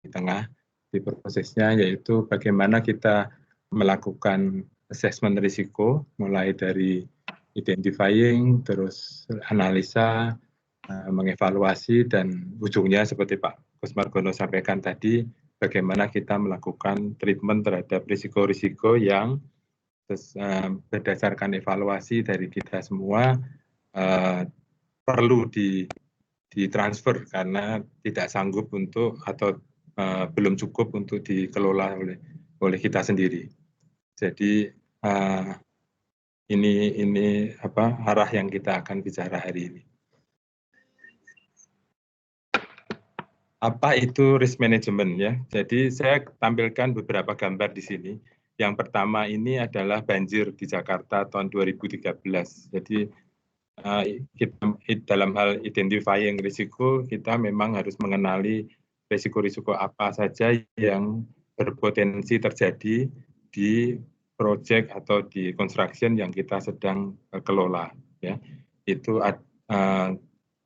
tengah di prosesnya, yaitu bagaimana kita melakukan assessment risiko mulai dari identifying, terus analisa, mengevaluasi, dan ujungnya seperti Pak Gus Margono sampaikan tadi, bagaimana kita melakukan treatment terhadap risiko-risiko yang berdasarkan evaluasi dari kita semua perlu ditransfer karena tidak sanggup untuk atau belum cukup untuk dikelola oleh kita sendiri. Jadi ini arah yang kita akan bicara hari ini. Apa itu risk management ya? Jadi saya tampilkan beberapa gambar di sini. Yang pertama ini adalah banjir di Jakarta tahun 2013. Jadi kita dalam hal identifying risiko, kita memang harus mengenali risiko-risiko apa saja yang berpotensi terjadi di proyek atau di construction yang kita sedang kelola. Ya, itu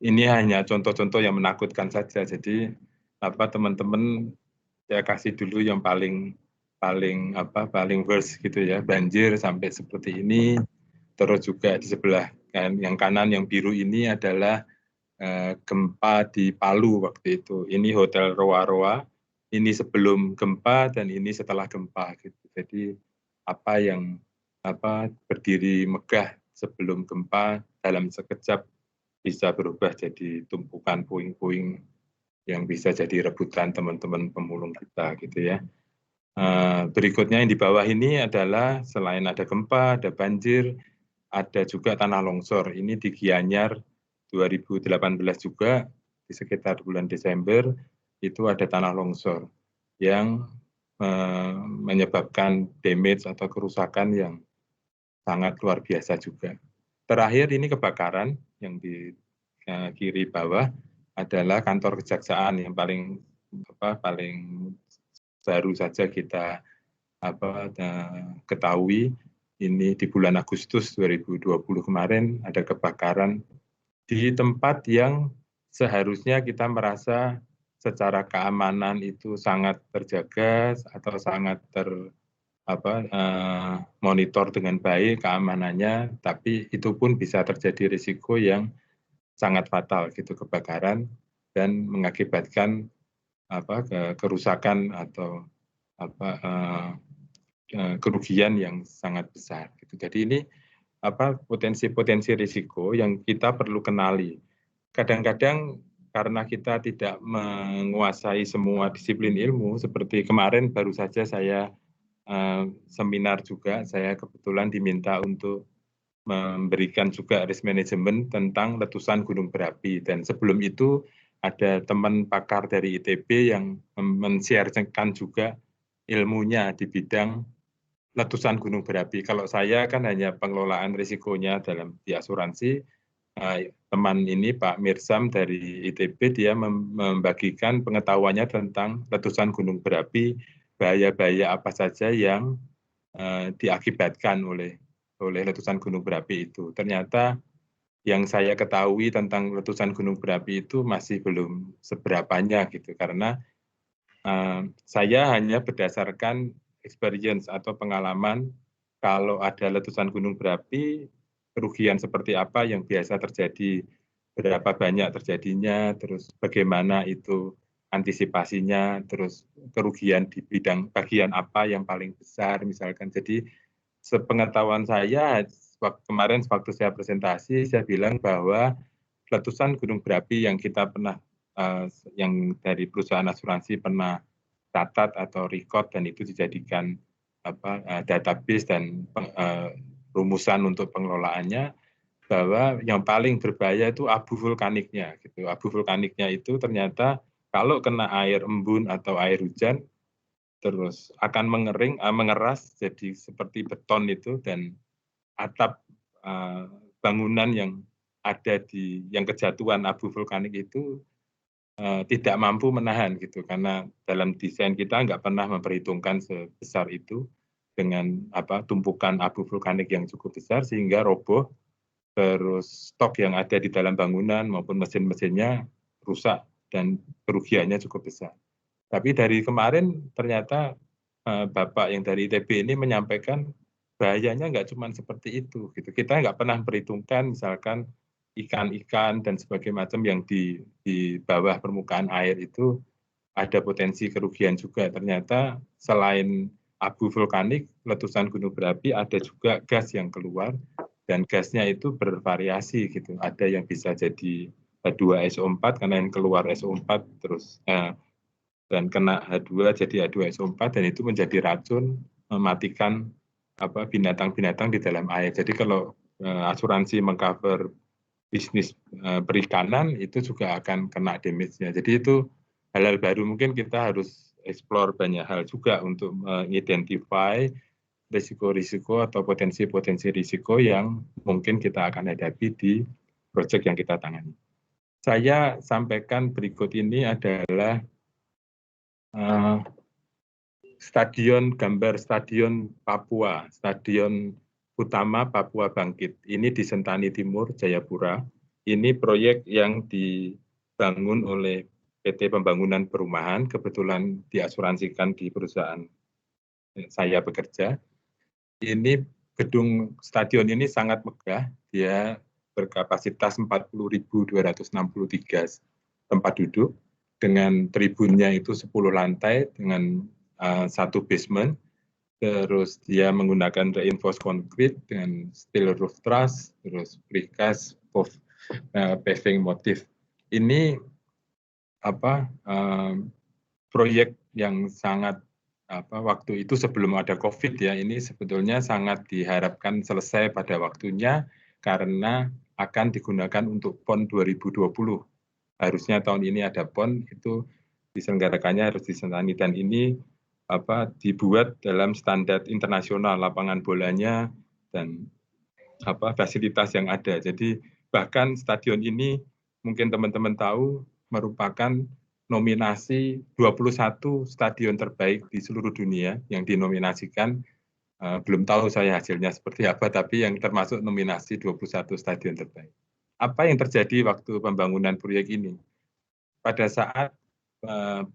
ini hanya contoh-contoh yang menakutkan saja. Jadi teman-teman saya kasih dulu yang paling worst gitu ya, banjir sampai seperti ini. Terus juga di sebelah yang kanan yang biru ini adalah gempa di Palu waktu itu. Ini Hotel Roa-Roa. Ini sebelum gempa dan ini setelah gempa gitu. Jadi apa yang berdiri megah sebelum gempa dalam sekejap bisa berubah jadi tumpukan puing-puing yang bisa jadi rebutan teman-teman pemulung kita gitu ya. Berikutnya yang di bawah ini adalah selain ada gempa, ada banjir, ada juga tanah longsor. Ini di Gianyar 2018 juga, di sekitar bulan Desember, itu ada tanah longsor yang menyebabkan damage atau kerusakan yang sangat luar biasa juga. Terakhir ini kebakaran yang di kiri bawah adalah kantor kejaksaan yang paling baru saja kita ketahui. Ini di bulan Agustus 2020 kemarin ada kebakaran di tempat yang seharusnya kita merasa secara keamanan itu sangat terjaga atau sangat monitor dengan baik keamanannya, tapi itu pun bisa terjadi risiko yang sangat fatal gitu, kebakaran dan mengakibatkan kerusakan atau kerugian yang sangat besar. Gitu. Jadi ini potensi-potensi risiko yang kita perlu kenali. Kadang-kadang karena kita tidak menguasai semua disiplin ilmu, seperti kemarin baru saja saya seminar juga, saya kebetulan diminta untuk memberikan juga risk management tentang letusan gunung berapi. Dan sebelum itu ada teman pakar dari ITB yang men-share-kan juga ilmunya di bidang letusan gunung berapi. Kalau saya kan hanya pengelolaan risikonya dalam di asuransi. Teman ini Pak Mirsam dari ITB, dia membagikan pengetahuannya tentang letusan gunung berapi, bahaya-bahaya apa saja yang diakibatkan oleh letusan gunung berapi itu. Ternyata yang saya ketahui tentang letusan gunung berapi itu masih belum seberapanya gitu, karena saya hanya berdasarkan experience atau pengalaman kalau ada letusan gunung berapi, kerugian seperti apa yang biasa terjadi, berapa banyak terjadinya, terus bagaimana itu antisipasinya, terus kerugian di bidang bagian apa yang paling besar misalkan. Jadi sepengetahuan saya kemarin waktu saya presentasi, saya bilang bahwa letusan gunung berapi yang kita pernah yang dari perusahaan asuransi pernah catat atau record dan itu dijadikan database dan rumusan untuk pengelolaannya, bahwa yang paling berbahaya itu abu vulkaniknya gitu. Abu vulkaniknya itu ternyata kalau kena air embun atau air hujan terus akan mengeras jadi seperti beton itu, dan atap bangunan yang ada yang kejatuhan abu vulkanik itu tidak mampu menahan gitu, karena dalam desain kita nggak pernah memperhitungkan sebesar itu dengan tumpukan abu vulkanik yang cukup besar sehingga roboh, terus stok yang ada di dalam bangunan maupun mesin-mesinnya rusak dan kerugiannya cukup besar. Tapi dari kemarin ternyata Bapak yang dari ITB ini menyampaikan bahayanya nggak cuma seperti itu. Gitu. Kita nggak pernah perhitungkan misalkan ikan-ikan dan sebagainya macam yang di bawah permukaan air itu ada potensi kerugian juga. Ternyata selain abu vulkanik, letusan gunung berapi, ada juga gas yang keluar dan gasnya itu bervariasi gitu. Ada yang bisa jadi H2SO4 karena yang keluar SO4 terus dan kena H2 jadi H2SO4 dan itu menjadi racun mematikan binatang-binatang di dalam air. Jadi kalau asuransi mengcover bisnis perikanan itu juga akan kena damage-nya. Jadi itu hal-hal baru mungkin kita harus explore banyak hal juga untuk mengidentify risiko-risiko atau potensi-potensi risiko yang mungkin kita akan hadapi di proyek yang kita tangani. Saya sampaikan berikut ini adalah gambar stadion Papua, stadion utama Papua Bangkit. Ini di Sentani Timur, Jayapura. Ini proyek yang dibangun oleh PT Pembangunan Perumahan, kebetulan diasuransikan di perusahaan saya bekerja. Ini gedung stadion ini sangat megah, dia berkapasitas 40.263 tempat duduk, dengan tribunnya itu 10 lantai dengan satu basement, terus dia menggunakan reinforced concrete dengan steel roof truss, terus precast paving motif. Ini proyek yang sangat waktu itu sebelum ada COVID ya, ini sebetulnya sangat diharapkan selesai pada waktunya karena akan digunakan untuk PON 2020. Harusnya tahun ini ada PON, itu diselenggarakannya harus di Sentani dan ini dibuat dalam standar internasional lapangan bolanya dan fasilitas yang ada. Jadi bahkan stadion ini mungkin teman-teman tahu merupakan nominasi 21 stadion terbaik di seluruh dunia yang dinominasikan. Belum tahu saya hasilnya seperti apa, tapi yang termasuk nominasi 21 stadion terbaik. Apa yang terjadi waktu pembangunan proyek ini? Pada saat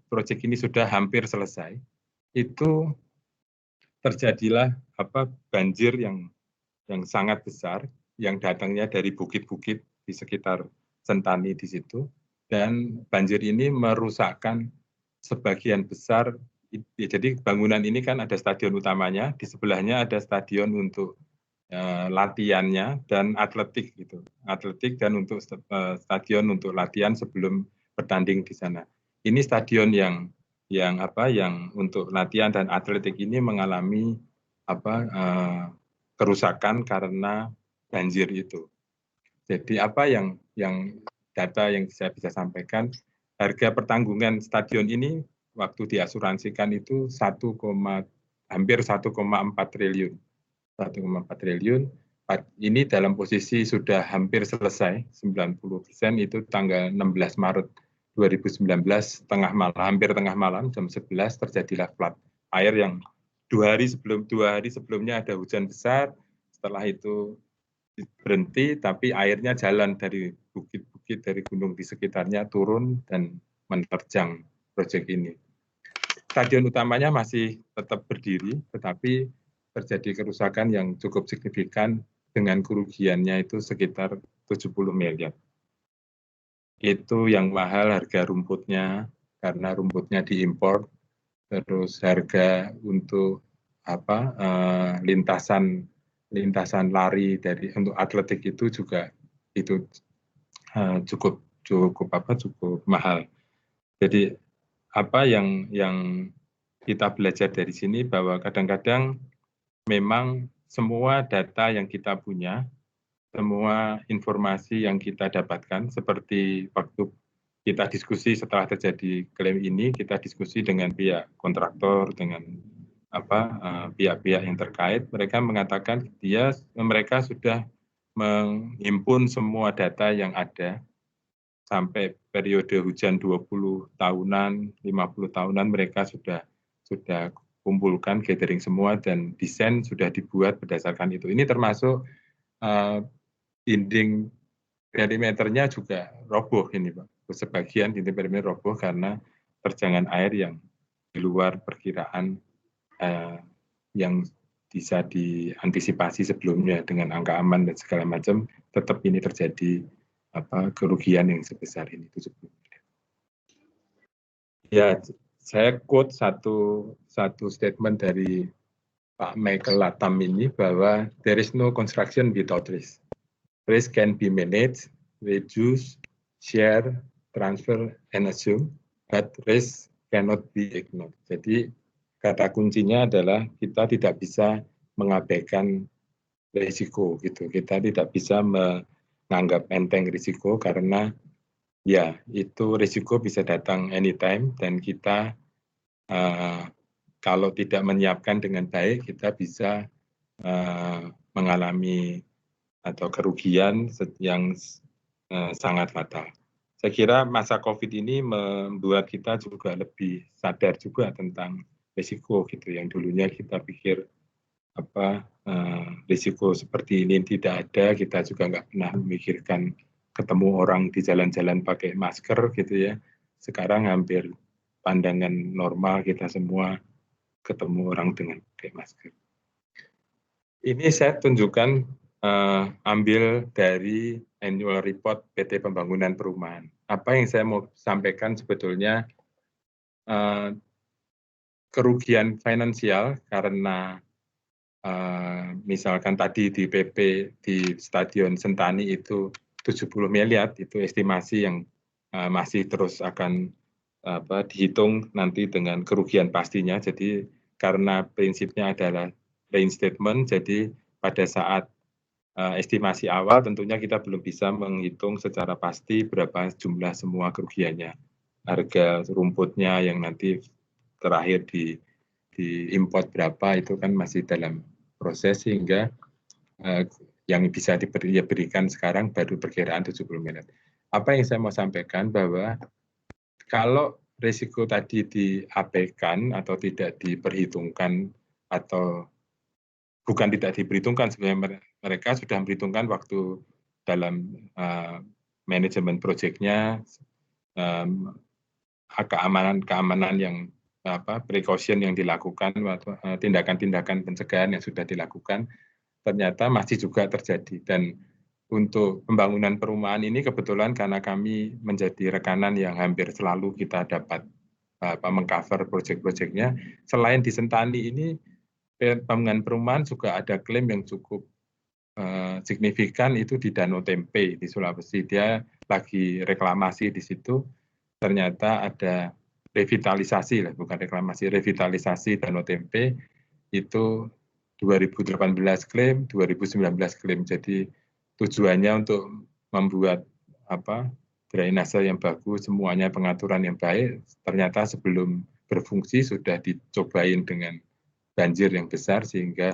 proyek ini sudah hampir selesai, itu terjadilah banjir yang sangat besar, yang datangnya dari bukit-bukit di sekitar Sentani di situ, dan banjir ini merusakkan sebagian besar. Jadi bangunan ini kan ada stadion utamanya, di sebelahnya ada stadion untuk latihannya dan atletik gitu, atletik dan untuk stadion untuk latihan sebelum bertanding di sana. Ini stadion yang untuk latihan dan atletik ini mengalami kerusakan karena banjir itu. Jadi apa yang data yang saya bisa sampaikan, harga pertanggungan stadion ini waktu diasuransikan itu hampir 1,4 triliun. 1,4 triliun. Ini dalam posisi sudah hampir selesai, 90% itu tanggal 16 Maret 2019, hampir tengah malam, jam 11 terjadilah flood. Air yang 2 hari sebelumnya ada hujan besar, setelah itu berhenti, tapi airnya jalan dari bukit-bukit, dari gunung di sekitarnya turun dan menerjang proyek ini. Stadion utamanya masih tetap berdiri, tetapi terjadi kerusakan yang cukup signifikan dengan kerugiannya itu sekitar 70 miliar. Itu yang mahal harga rumputnya, karena rumputnya diimpor, terus harga untuk lintasan lari untuk atletik itu juga itu cukup mahal. Jadi apa yang kita belajar dari sini bahwa kadang-kadang memang semua data yang kita punya, semua informasi yang kita dapatkan, seperti waktu kita diskusi setelah terjadi klaim ini, kita diskusi dengan pihak kontraktor, dengan pihak-pihak yang terkait, mereka mengatakan mereka sudah menghimpun semua data yang ada sampai periode hujan 20 tahunan, 50 tahunan mereka sudah kumpulkan, gathering semua, dan desain sudah dibuat berdasarkan itu. Ini termasuk dinding perimeternya juga roboh ini Pak. Sebagian dinding perimeter roboh karena terjangan air yang di luar perkiraan yang bisa diantisipasi sebelumnya dengan angka aman dan segala macam, tetap ini terjadi kerugian yang sebesar ini 70 miliar. Ya, saya quote satu statement dari Pak Michael Latham ini bahwa there is no construction without risk. Risk can be managed, reduce, share, transfer, and assume, but risk cannot be ignored. Jadi kata kuncinya adalah kita tidak bisa mengabaikan risiko gitu. Kita tidak bisa menganggap enteng risiko karena ya itu risiko bisa datang anytime dan kita kalau tidak menyiapkan dengan baik kita bisa mengalami atau kerugian yang sangat fatal. Saya kira masa COVID ini membuat kita juga lebih sadar juga tentang risiko gitu. Yang dulunya kita pikir risiko seperti ini tidak ada, kita juga nggak pernah memikirkan ketemu orang di jalan-jalan pakai masker gitu ya. Sekarang hampir pandangan normal kita semua ketemu orang dengan pakai masker. Ini saya tunjukkan ambil dari annual report PT Pembangunan Perumahan. Apa yang saya mau sampaikan sebetulnya kerugian finansial karena misalkan tadi di PP di Stadion Sentani itu 70 miliar, itu estimasi yang masih terus akan dihitung nanti dengan kerugian pastinya. Jadi karena prinsipnya adalah reinstatement, jadi pada saat estimasi awal tentunya kita belum bisa menghitung secara pasti berapa jumlah semua kerugiannya. Harga rumputnya yang nanti terakhir diimport berapa itu kan masih dalam proses sehingga yang bisa diberikan sekarang baru perkiraan 70 miliar. Apa yang saya mau sampaikan bahwa kalau risiko tadi diabaikan atau tidak diperhitungkan atau bukan tidak diperhitungkan, sebenarnya mereka sudah memperhitungkan waktu dalam manajemen proyeknya, keamanan yang precaution yang dilakukan, tindakan-tindakan pencegahan yang sudah dilakukan, ternyata masih juga terjadi. Dan untuk pembangunan perumahan ini kebetulan karena kami menjadi rekanan yang hampir selalu kita dapat mengcover proyek-proyeknya, selain di Sentani ini, pembangunan perumahan juga ada klaim yang cukup signifikan itu di Danau Tempe di Sulawesi. Dia lagi reklamasi di situ, ternyata ada revitalisasi lah, bukan reklamasi, revitalisasi Danau Tempe itu 2018 klaim, 2019 klaim. Jadi tujuannya untuk membuat drainase yang bagus, semuanya pengaturan yang baik, ternyata sebelum berfungsi sudah dicobain dengan banjir yang besar sehingga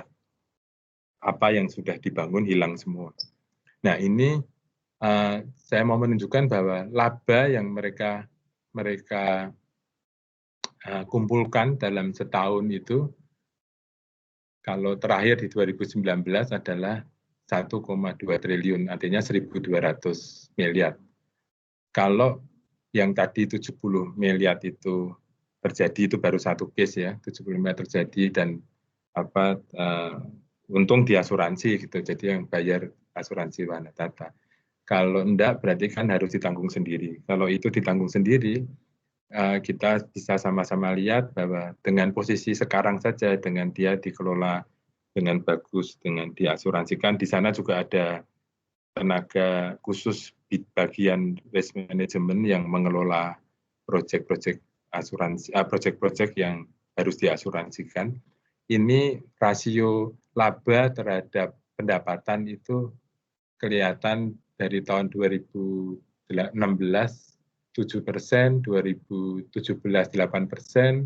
apa yang sudah dibangun hilang semua. Nah ini saya mau menunjukkan bahwa laba yang mereka kumpulkan dalam setahun itu kalau terakhir di 2019 adalah 1,2 triliun, artinya 1.200 miliar. Kalau yang tadi 70 miliar itu terjadi, itu baru satu case ya, 70 miliar terjadi dan untung diasuransi gitu, jadi yang bayar asuransi Wanatata. Kalau enggak berarti kan harus ditanggung sendiri. Kalau itu ditanggung sendiri, kita bisa sama-sama lihat bahwa dengan posisi sekarang saja, dengan dia dikelola dengan bagus, dengan diasuransikan, di sana juga ada tenaga khusus di bagian risk management yang mengelola proyek-proyek asuransi, proyek-proyek yang harus diasuransikan. Ini rasio laba terhadap pendapatan itu kelihatan dari tahun 2016 7%, 2017 8%,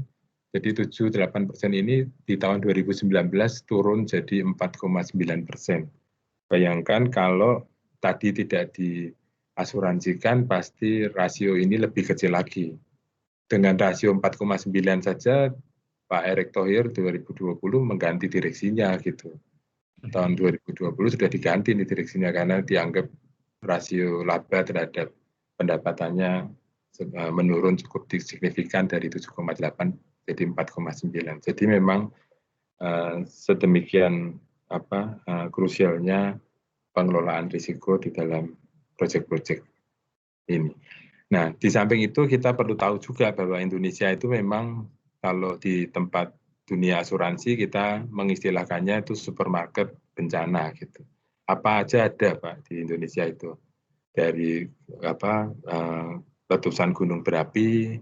jadi 7-8% ini di tahun 2019 turun jadi 4,9%. Bayangkan kalau tadi tidak diasuransikan, pasti rasio ini lebih kecil lagi. Dengan rasio 4,9 saja, Pak Erick Thohir 2020 mengganti direksinya gitu. Tahun 2020 sudah diganti nih direksinya karena dianggap rasio laba terhadap pendapatannya menurun cukup signifikan dari 7,8 jadi 4,9. Jadi memang sedemikian krusialnya pengelolaan risiko di dalam proyek-proyek ini. Nah, di samping itu kita perlu tahu juga bahwa Indonesia itu memang kalau di tempat dunia asuransi kita mengistilahkannya itu supermarket bencana gitu. Apa aja ada Pak di Indonesia itu, dari letusan gunung berapi,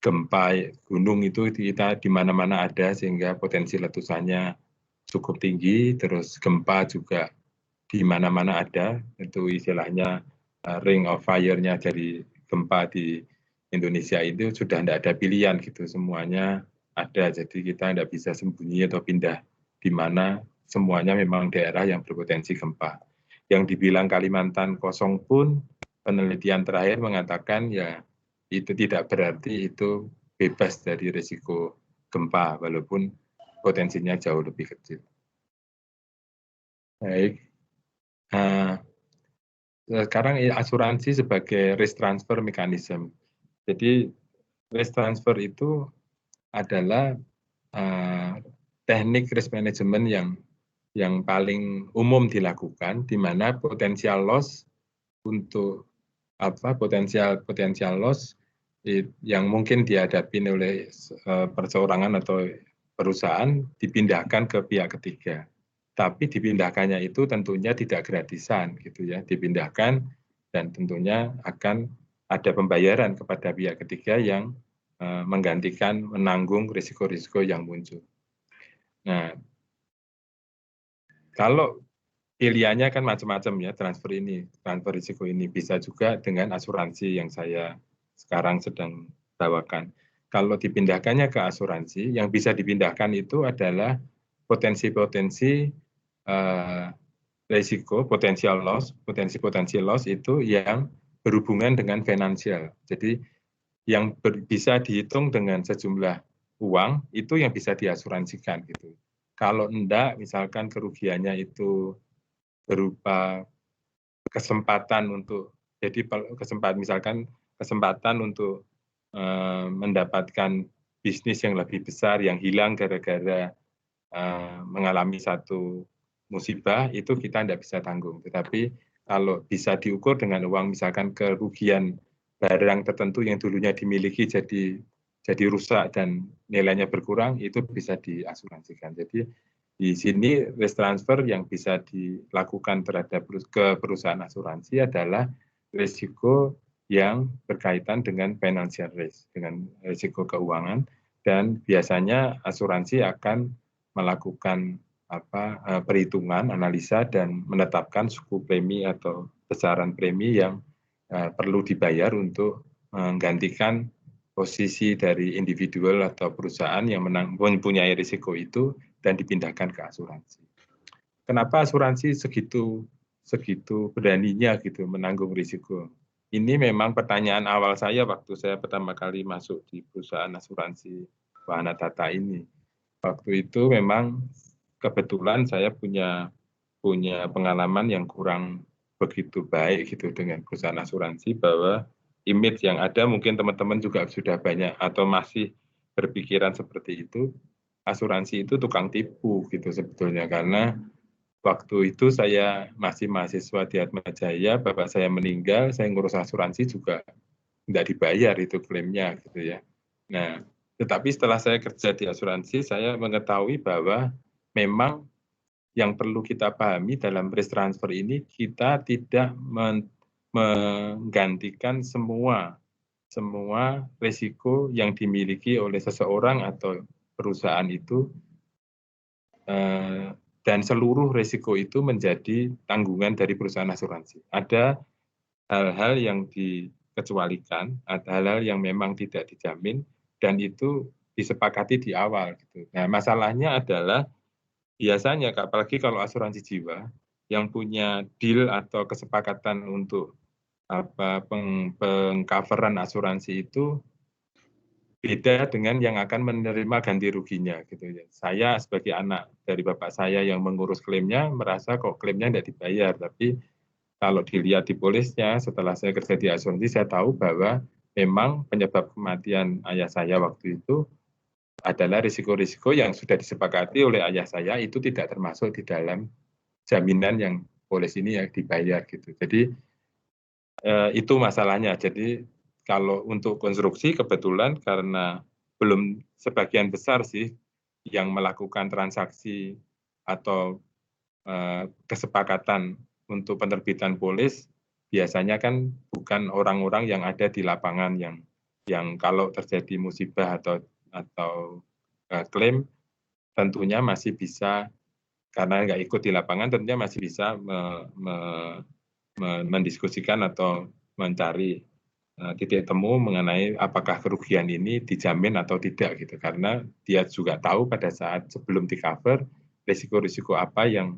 gempa gunung itu kita di mana-mana ada sehingga potensi letusannya cukup tinggi, terus gempa juga di mana-mana ada, itu istilahnya ring of fire-nya dari gempa di Indonesia itu sudah tidak ada pilihan gitu, semuanya ada, jadi kita tidak bisa sembunyi atau pindah di mana semuanya memang daerah yang berpotensi gempa. Yang dibilang Kalimantan kosong pun penelitian terakhir mengatakan ya itu tidak berarti itu bebas dari risiko gempa walaupun potensinya jauh lebih kecil. Baik. Sekarang asuransi sebagai risk transfer mechanism. Jadi risk transfer itu adalah teknik risk management yang paling umum dilakukan, di mana potensial loss untuk potensial loss yang mungkin dihadapi oleh perseorangan atau perusahaan dipindahkan ke pihak ketiga. Tapi dipindahkannya itu tentunya tidak gratisan gitu ya, dipindahkan dan tentunya akan ada pembayaran kepada pihak ketiga yang menggantikan menanggung risiko-risiko yang muncul. Nah, kalau pilihannya kan macam-macam ya, transfer risiko ini bisa juga dengan asuransi yang saya sekarang sedang bawakan. Kalau dipindahkannya ke asuransi, yang bisa dipindahkan itu adalah potensi-potensi risiko, potensi loss itu yang berhubungan dengan finansial. Jadi yang bisa dihitung dengan sejumlah uang itu yang bisa diasuransikan gitu. Kalau enggak, misalkan kerugiannya itu berupa kesempatan untuk kesempatan untuk mendapatkan bisnis yang lebih besar yang hilang gara-gara mengalami satu musibah, itu kita tidak bisa tanggung. Tetapi kalau bisa diukur dengan uang, misalkan kerugian barang tertentu yang dulunya dimiliki jadi rusak dan nilainya berkurang, itu bisa diasuransikan. Jadi di sini risk transfer yang bisa dilakukan terhadap ke perusahaan asuransi adalah risiko yang berkaitan dengan financial risk, dengan risiko keuangan, dan biasanya asuransi akan melakukan perhitungan, analisa, dan menetapkan suku premi atau besaran premi yang perlu dibayar untuk menggantikan posisi dari individual atau perusahaan yang mempunyai risiko itu dan dipindahkan ke asuransi. Kenapa asuransi segitu beraninya gitu menanggung risiko? Ini memang pertanyaan awal saya waktu saya pertama kali masuk di perusahaan asuransi Wahana Data ini. Waktu itu memang kebetulan saya punya pengalaman yang kurang begitu baik gitu dengan perusahaan asuransi, bahwa image yang ada mungkin teman-teman juga sudah banyak atau masih berpikiran seperti itu, asuransi itu tukang tipu gitu sebetulnya, karena waktu itu saya masih mahasiswa di Atmajaya, bapak saya meninggal, saya ngurus asuransi juga tidak dibayar itu klaimnya gitu ya. Nah, tetapi setelah saya kerja di asuransi, saya mengetahui bahwa memang yang perlu kita pahami dalam risk transfer ini, kita tidak menggantikan semua risiko yang dimiliki oleh seseorang atau perusahaan itu, dan seluruh risiko itu menjadi tanggungan dari perusahaan asuransi. Ada hal-hal yang dikecualikan, ada hal-hal yang memang tidak dijamin, dan itu disepakati di awal. Gitu. Nah, masalahnya adalah biasanya, apalagi kalau asuransi jiwa, yang punya deal atau kesepakatan untuk pengcoveran asuransi itu beda dengan yang akan menerima ganti ruginya gitu ya. Saya sebagai anak dari bapak saya yang mengurus klaimnya merasa kok klaimnya tidak dibayar, tapi kalau dilihat di polisnya setelah saya kerja di asuransi, saya tahu bahwa memang penyebab kematian ayah saya waktu itu adalah risiko-risiko yang sudah disepakati oleh ayah saya itu tidak termasuk di dalam jaminan yang polis ini yang dibayar gitu. Jadi itu masalahnya. Jadi kalau untuk konstruksi kebetulan karena belum sebagian besar sih yang melakukan transaksi atau kesepakatan untuk penerbitan polis biasanya kan bukan orang-orang yang ada di lapangan yang kalau terjadi musibah atau klaim tentunya masih bisa karena nggak ikut di lapangan tentunya masih bisa mendiskusikan atau mencari titik temu mengenai apakah kerugian ini dijamin atau tidak gitu karena dia juga tahu pada saat sebelum di cover risiko-risiko apa yang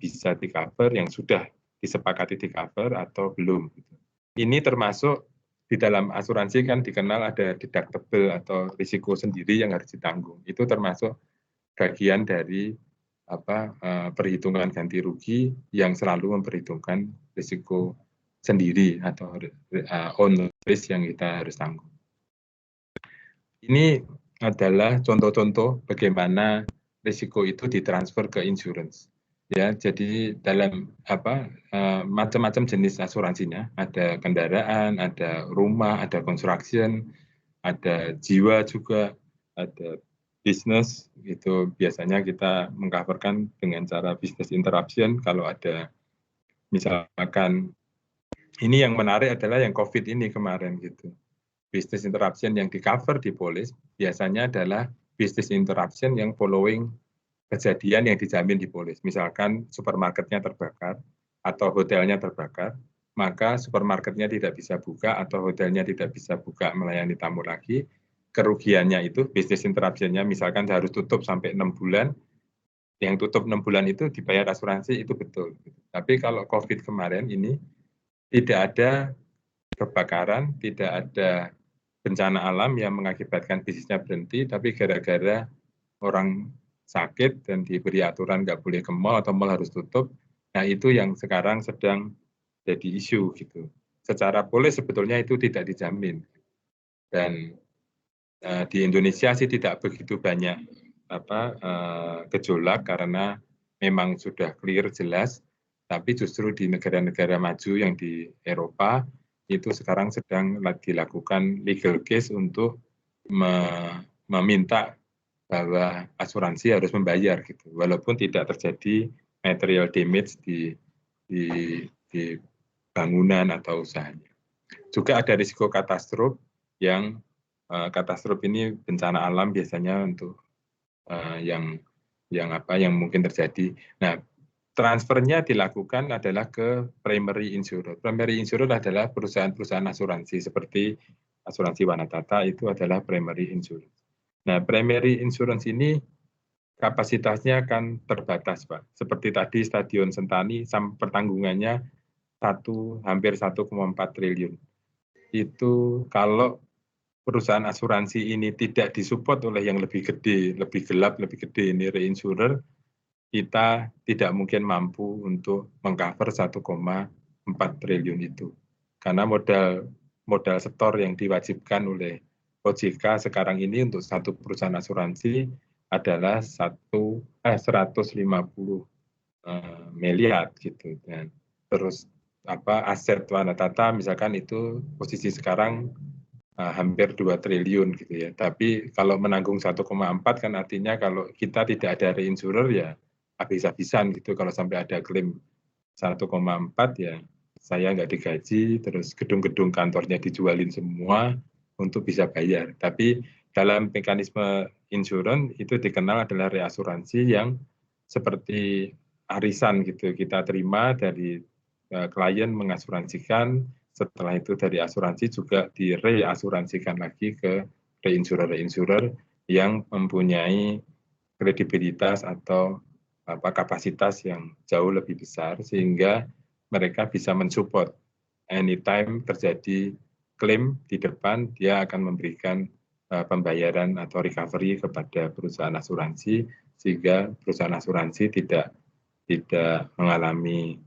bisa di cover yang sudah disepakati di cover atau belum gitu. Ini termasuk di dalam asuransi kan dikenal ada deductible atau risiko sendiri yang harus ditanggung. Itu termasuk bagian dari perhitungan ganti rugi yang selalu memperhitungkan risiko sendiri atau own risk yang kita harus tanggung. Ini adalah contoh-contoh bagaimana risiko itu ditransfer ke insurance. Ya, jadi dalam macam-macam jenis asuransinya, ada kendaraan, ada rumah, ada construction, ada jiwa juga, ada bisnis, itu biasanya kita mengcoverkan dengan cara business interruption kalau ada misalkan ini yang menarik adalah yang COVID ini kemarin gitu. Business interruption yang di cover di polis biasanya adalah business interruption yang following kejadian yang dijamin di polis. Misalkan supermarketnya terbakar atau hotelnya terbakar, maka supermarketnya tidak bisa buka atau hotelnya tidak bisa buka melayani tamu lagi. Kerugiannya itu, business interruption-nya misalkan harus tutup sampai 6 bulan, yang tutup 6 bulan itu dibayar asuransi itu betul. Tapi kalau COVID kemarin ini tidak ada kebakaran, tidak ada bencana alam yang mengakibatkan bisnisnya berhenti, tapi gara-gara orang sakit dan diberi aturan nggak boleh ke mall atau mall harus tutup, nah itu yang sekarang sedang jadi isu gitu. Secara polis sebetulnya itu tidak dijamin. Dan di Indonesia sih tidak begitu banyak gejolak karena memang sudah clear jelas, tapi justru di negara-negara maju yang di Eropa itu sekarang sedang dilakukan legal case untuk meminta bahwa asuransi harus membayar gitu, walaupun tidak terjadi material damage di bangunan atau usahanya. Juga ada risiko katastrof yang katastrof ini bencana alam biasanya untuk yang mungkin terjadi. Nah, transfernya dilakukan adalah ke primary insurer. Primary insurer adalah perusahaan-perusahaan asuransi seperti asuransi Wanatata itu adalah primary insurer. Nah, primary insurance ini kapasitasnya akan terbatas, Pak. Seperti tadi Stadion Sentani, pertanggungannya hampir 1,4 triliun. Itu kalau perusahaan asuransi ini tidak disupport oleh yang lebih gede, lebih gelap, lebih gede ini reinsurer, kita tidak mungkin mampu untuk mengcover 1,4 triliun itu. Karena modal setor yang diwajibkan oleh OJK sekarang ini untuk satu perusahaan asuransi adalah 150 miliar gitu. Dan terus aset Wanatata misalkan itu posisi sekarang hampir 2 triliun gitu ya. Tapi kalau menanggung 1,4 kan artinya kalau kita tidak ada reinsurer ya habis-habisan gitu. Kalau sampai ada klaim 1,4 ya saya nggak digaji, terus gedung-gedung kantornya dijualin semua untuk bisa bayar. Tapi dalam mekanisme insurance itu dikenal adalah reasuransi yang seperti arisan gitu. Kita terima dari klien mengasuransikan, setelah itu dari asuransi juga direasuransikan lagi ke reinsurer-reinsurer yang mempunyai kredibilitas atau kapasitas yang jauh lebih besar sehingga mereka bisa mensupport anytime terjadi klaim di depan dia akan memberikan pembayaran atau recovery kepada perusahaan asuransi sehingga perusahaan asuransi tidak mengalami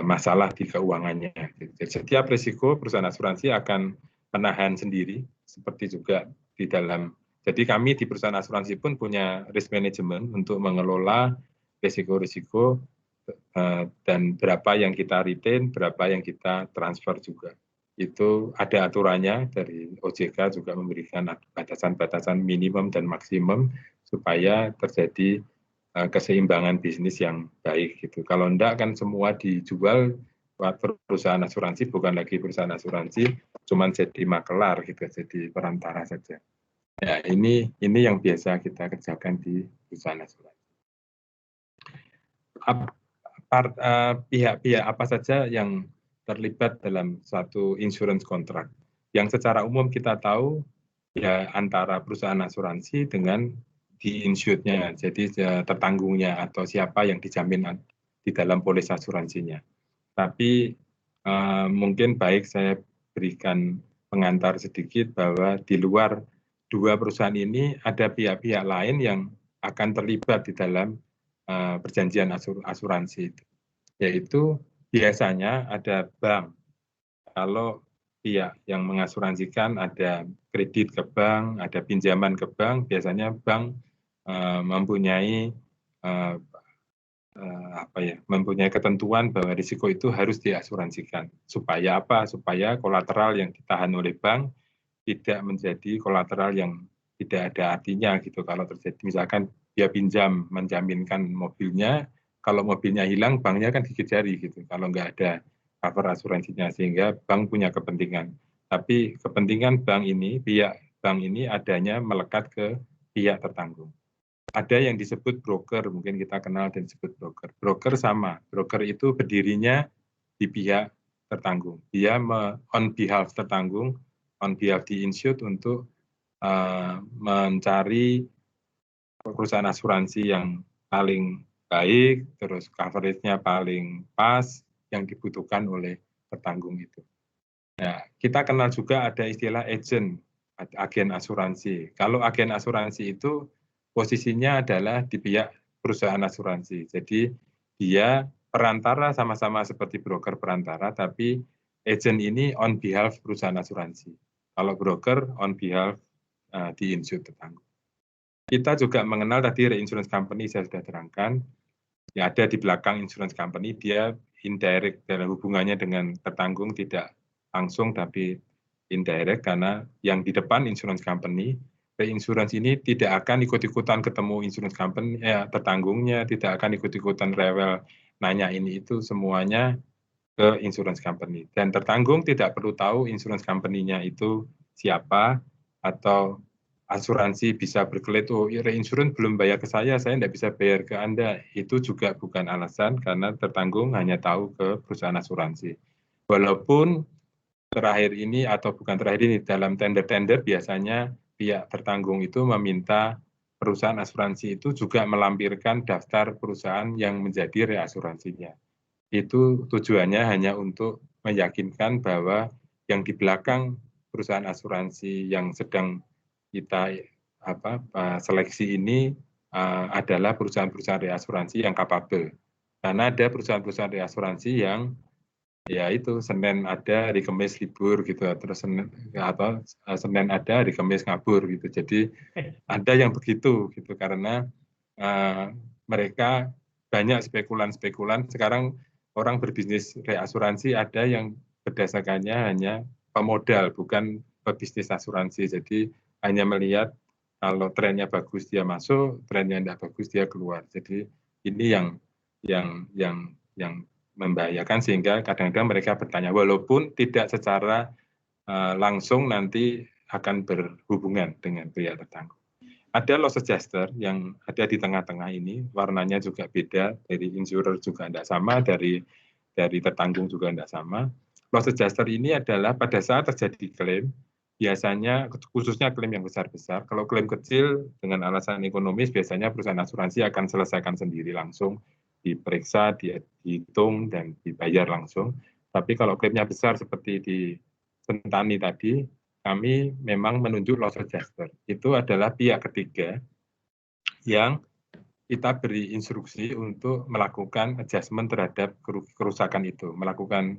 masalah di keuangannya. Jadi setiap risiko perusahaan asuransi akan penahan sendiri, seperti juga di dalam. Jadi kami di perusahaan asuransi pun punya risk management untuk mengelola risiko-risiko dan berapa yang kita retain, berapa yang kita transfer juga. Itu ada aturannya dari OJK juga memberikan batasan-batasan minimum dan maksimum supaya terjadi keseimbangan bisnis yang baik gitu. Kalau enggak kan semua dijual perusahaan asuransi, bukan lagi perusahaan asuransi, cuman jadi makelar gitu, jadi perantara saja. Ya, ini yang biasa kita kerjakan di perusahaan asuransi. Pihak-pihak apa saja yang terlibat dalam suatu insurance contract? Yang secara umum kita tahu ya antara perusahaan asuransi dengan di-insured-nya, jadi tertanggungnya atau siapa yang dijamin di dalam polis asuransinya. Tapi mungkin baik saya berikan pengantar sedikit bahwa di luar dua perusahaan ini ada pihak-pihak lain yang akan terlibat di dalam perjanjian asuransi itu. Yaitu biasanya ada bank. Kalau pihak yang mengasuransikan ada kredit ke bank, ada pinjaman ke bank, biasanya bank mempunyai mempunyai ketentuan bahwa risiko itu harus diasuransikan. Supaya apa? Supaya kolateral yang ditahan oleh bank tidak menjadi kolateral yang tidak ada artinya gitu. Kalau terjadi misalkan dia pinjam menjaminkan mobilnya, kalau mobilnya hilang, banknya kan gigit jari gitu. Kalau nggak ada cover asuransinya, sehingga bank punya kepentingan. Tapi kepentingan bank ini, pihak bank ini adanya melekat ke pihak tertanggung. Ada yang disebut broker, mungkin kita kenal dan disebut broker. Broker sama, broker itu berdirinya di pihak tertanggung. Dia on behalf tertanggung, on behalf the insured untuk mencari perusahaan asuransi yang paling baik, terus coverage-nya paling pas, yang dibutuhkan oleh tertanggung itu. Nah, kita kenal juga ada istilah agent, agen asuransi. Kalau agen asuransi itu posisinya adalah di pihak perusahaan asuransi. Jadi dia perantara sama-sama seperti broker perantara, tapi agent ini on behalf perusahaan asuransi. Kalau broker on behalf di insured tertanggung. Kita juga mengenal tadi reinsurance company, saya sudah terangkan. Yang ada di belakang insurance company, dia indirect dalam hubungannya dengan tertanggung tidak langsung tapi indirect, karena yang di depan insurance company, reinsurance ini tidak akan ikut-ikutan ketemu insurance company, tertanggungnya, tidak akan ikut-ikutan rewel nanya ini itu, semuanya ke insurance company. Dan tertanggung tidak perlu tahu insurance company-nya itu siapa, atau asuransi bisa berkelit, oh reinsurance belum bayar ke saya tidak bisa bayar ke Anda. Itu juga bukan alasan, karena tertanggung hanya tahu ke perusahaan asuransi. Walaupun terakhir ini atau bukan terakhir ini, dalam tender-tender biasanya pihak tertanggung itu meminta perusahaan asuransi itu juga melampirkan daftar perusahaan yang menjadi reasuransinya. Itu tujuannya hanya untuk meyakinkan bahwa yang di belakang perusahaan asuransi yang sedang kita seleksi ini adalah perusahaan-perusahaan reasuransi yang kapabel. Karena ada perusahaan-perusahaan reasuransi yang ya itu Senin ada, hari Kamis libur gitu, terus Senin ada, hari Kamis ngabur gitu. Jadi ada yang begitu gitu, karena mereka banyak spekulan-spekulan. Sekarang orang berbisnis reasuransi ada yang berdasarkannya hanya pemodal, bukan pebisnis asuransi. Jadi hanya melihat kalau trennya bagus dia masuk, trennya tidak bagus dia keluar. Jadi ini yang membahayakan, sehingga kadang-kadang mereka bertanya, walaupun tidak secara langsung nanti akan berhubungan dengan pihak tertanggung. Ada loss adjuster yang ada di tengah-tengah ini, warnanya juga beda, dari insurer juga tidak sama, dari tertanggung juga tidak sama. Loss adjuster ini adalah pada saat terjadi klaim, biasanya khususnya klaim yang besar-besar, kalau klaim kecil dengan alasan ekonomis, biasanya perusahaan asuransi akan selesaikan sendiri langsung, diperiksa, dihitung, dan dibayar langsung. Tapi kalau klaimnya besar seperti di Sentani tadi, kami memang menunjuk loss adjuster. Itu adalah pihak ketiga yang kita beri instruksi untuk melakukan adjustment terhadap kerusakan itu, melakukan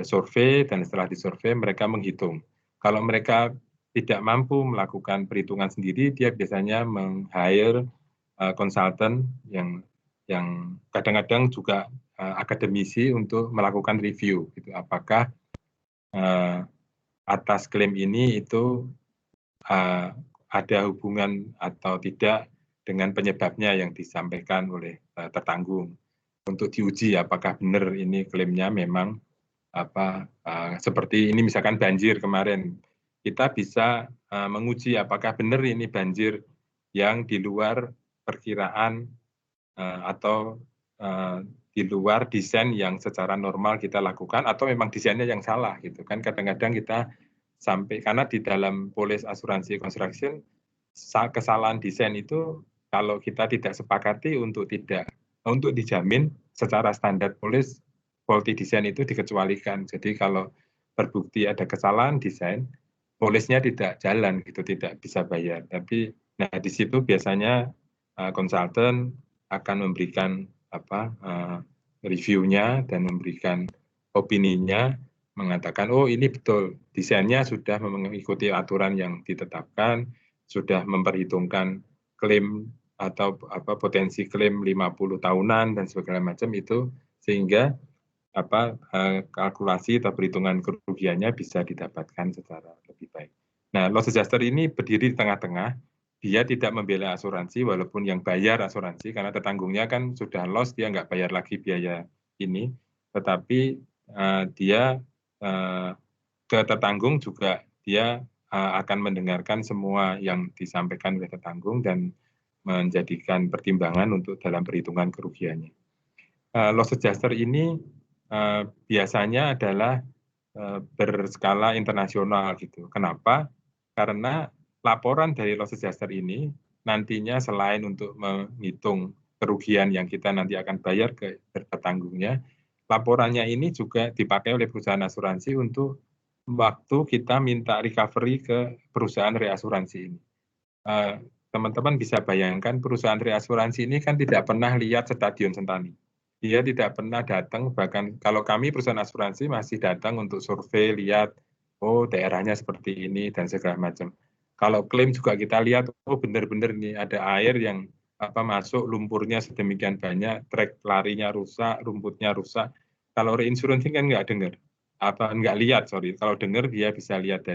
survei, dan setelah disurvei mereka menghitung. Kalau mereka tidak mampu melakukan perhitungan sendiri, dia biasanya meng-hire konsultan yang kadang-kadang juga akademisi untuk melakukan review, gitu. Apakah atas klaim ini itu ada hubungan atau tidak dengan penyebabnya yang disampaikan oleh tertanggung, untuk diuji apakah benar ini klaimnya memang seperti ini. Misalkan banjir kemarin, kita bisa menguji apakah benar ini banjir yang di luar perkiraan atau di luar desain yang secara normal kita lakukan, atau memang desainnya yang salah, gitu kan. Kadang-kadang kita sampai, karena di dalam polis asuransi construction, kesalahan desain itu kalau kita tidak sepakati untuk dijamin secara standar polis, faulty design itu dikecualikan. Jadi kalau terbukti ada kesalahan desain, polisnya tidak jalan, gitu, tidak bisa bayar. Tapi di situ biasanya konsultan akan memberikan reviewnya dan memberikan opininya, mengatakan, oh ini betul, desainnya sudah mengikuti aturan yang ditetapkan, sudah memperhitungkan klaim atau potensi klaim 50 tahunan dan segala macam itu, sehingga kalkulasi atau perhitungan kerugiannya bisa didapatkan secara lebih baik. Nah, loss adjuster ini berdiri di tengah-tengah, dia tidak membela asuransi, walaupun yang bayar asuransi, karena tertanggungnya kan sudah loss, dia nggak bayar lagi biaya ini, tetapi dia ke tertanggung juga dia akan mendengarkan semua yang disampaikan oleh tertanggung dan menjadikan pertimbangan untuk dalam perhitungan kerugiannya. Loss adjuster ini biasanya adalah berskala internasional, gitu. Kenapa? Karena laporan dari loss adjuster ini nantinya selain untuk menghitung kerugian yang kita nanti akan bayar ke tertanggungnya, laporannya ini juga dipakai oleh perusahaan asuransi untuk waktu kita minta recovery ke perusahaan reasuransi ini. Teman-teman bisa bayangkan, perusahaan reasuransi ini kan tidak pernah lihat stadion Sentani. Dia tidak pernah datang, bahkan kalau kami perusahaan asuransi masih datang untuk survei, lihat, oh daerahnya seperti ini, dan segala macam. Kalau klaim juga kita lihat, oh benar-benar ini ada air yang masuk, lumpurnya sedemikian banyak, trek larinya rusak, rumputnya rusak. Kalau reinsurance kan nggak dengar, nggak lihat, sorry. Kalau dengar dia bisa lihat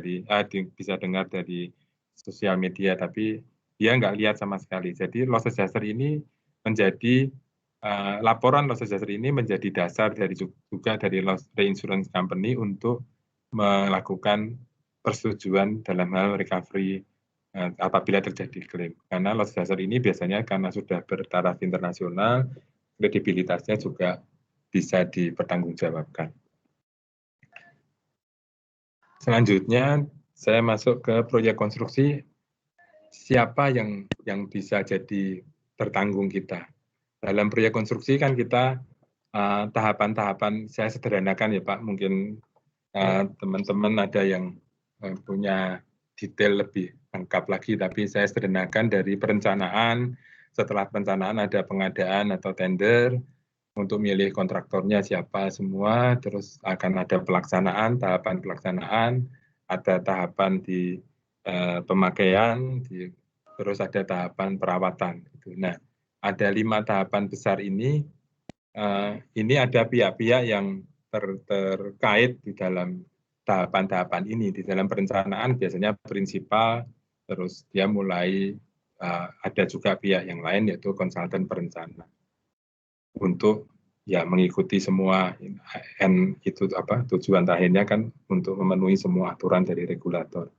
bisa dengar dari sosial media, tapi dia nggak lihat sama sekali. Jadi loss adjuster ini menjadi laporan loss adjuster ini menjadi dasar juga dari reinsurance company untuk melakukan persetujuan dalam hal recovery apabila terjadi klaim. Karena loss adjuster ini biasanya karena sudah bertaraf internasional, kredibilitasnya juga bisa dipertanggungjawabkan. Selanjutnya saya masuk ke proyek konstruksi. Siapa yang bisa jadi tertanggung kita? Dalam proyek konstruksi kan kita tahapan-tahapan, saya sederhanakan ya Pak, mungkin teman-teman ada yang punya detail lebih lengkap lagi, tapi saya sederhanakan dari perencanaan. Setelah perencanaan ada pengadaan atau tender, untuk milih kontraktornya siapa semua, terus akan ada pelaksanaan, tahapan pelaksanaan, ada tahapan di pemakaian, terus ada tahapan perawatan. Nah, ada 5 tahapan besar ini ada pihak-pihak yang terkait di dalam tahapan-tahapan ini. Di dalam perencanaan biasanya prinsipal, terus dia mulai ada juga pihak yang lain, yaitu konsultan perencana, untuk mengikuti semua itu tujuan terakhirnya kan untuk memenuhi semua aturan dari regulator.